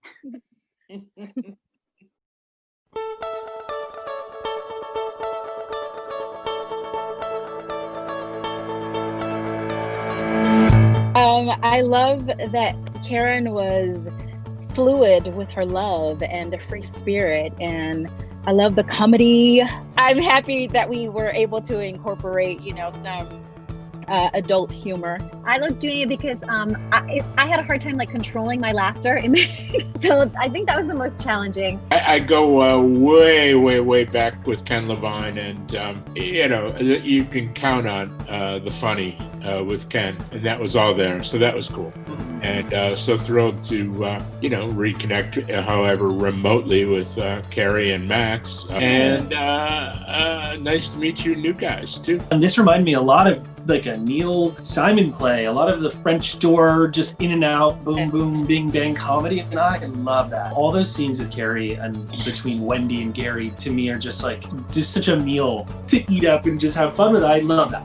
I love that Karen was fluid with her love and a free spirit, and I love the comedy. I'm happy that we were able to incorporate, you know, some adult humor. I love doing it because I had a hard time like controlling my laughter, so I think that was the most challenging. I go way back with Ken Levine, and you know, you can count on the funny with Ken, and that was all there, so that was cool. And so thrilled to you know, reconnect, however remotely, with KERRY and Max, and nice to meet you new guys too. And this reminded me a lot of like a Neil Simon play, a lot of the French door, just in and out, boom, boom, bing, bang comedy. And I love that. All those scenes with KERRY and between Wendy and Gary, to me, are just like, just such a meal to eat up and just have fun with. I love that.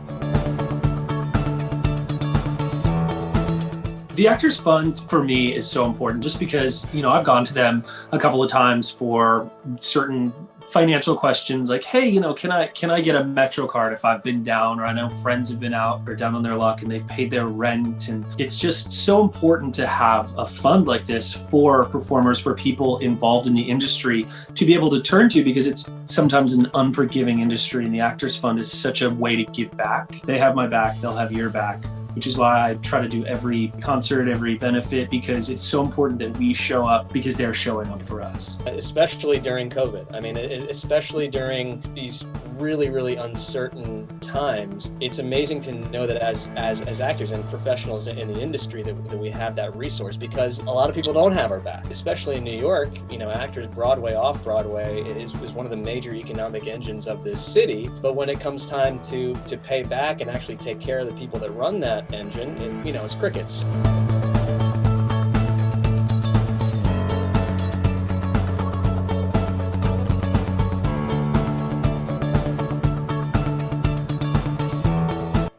The Actors Fund for me is so important just because, you know, I've gone to them a couple of times for certain financial questions like, hey, you know, can I get a Metro card if I've been down, or I know friends have been out or down on their luck and they've paid their rent. And it's just so important to have a fund like this for performers, for people involved in the industry to be able to turn to, because it's sometimes an unforgiving industry, and the Actors Fund is such a way to give back. They have my back, they'll have your back, which is why I try to do every concert, every benefit, because it's so important that we show up because they're showing up for us. Especially during COVID. I mean, especially during these really uncertain times, it's amazing to know that as actors and professionals in the industry that we have that resource, because a lot of people don't have our back, especially in New York. You know, actors, Broadway, off-Broadway is one of the major economic engines of this city. But when it comes time to pay back and actually take care of the people that run that engine, you know, it's crickets.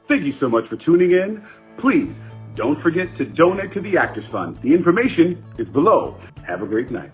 Thank you so much for tuning in. Please don't forget to donate to the Actors Fund. The information is below. Have a great night.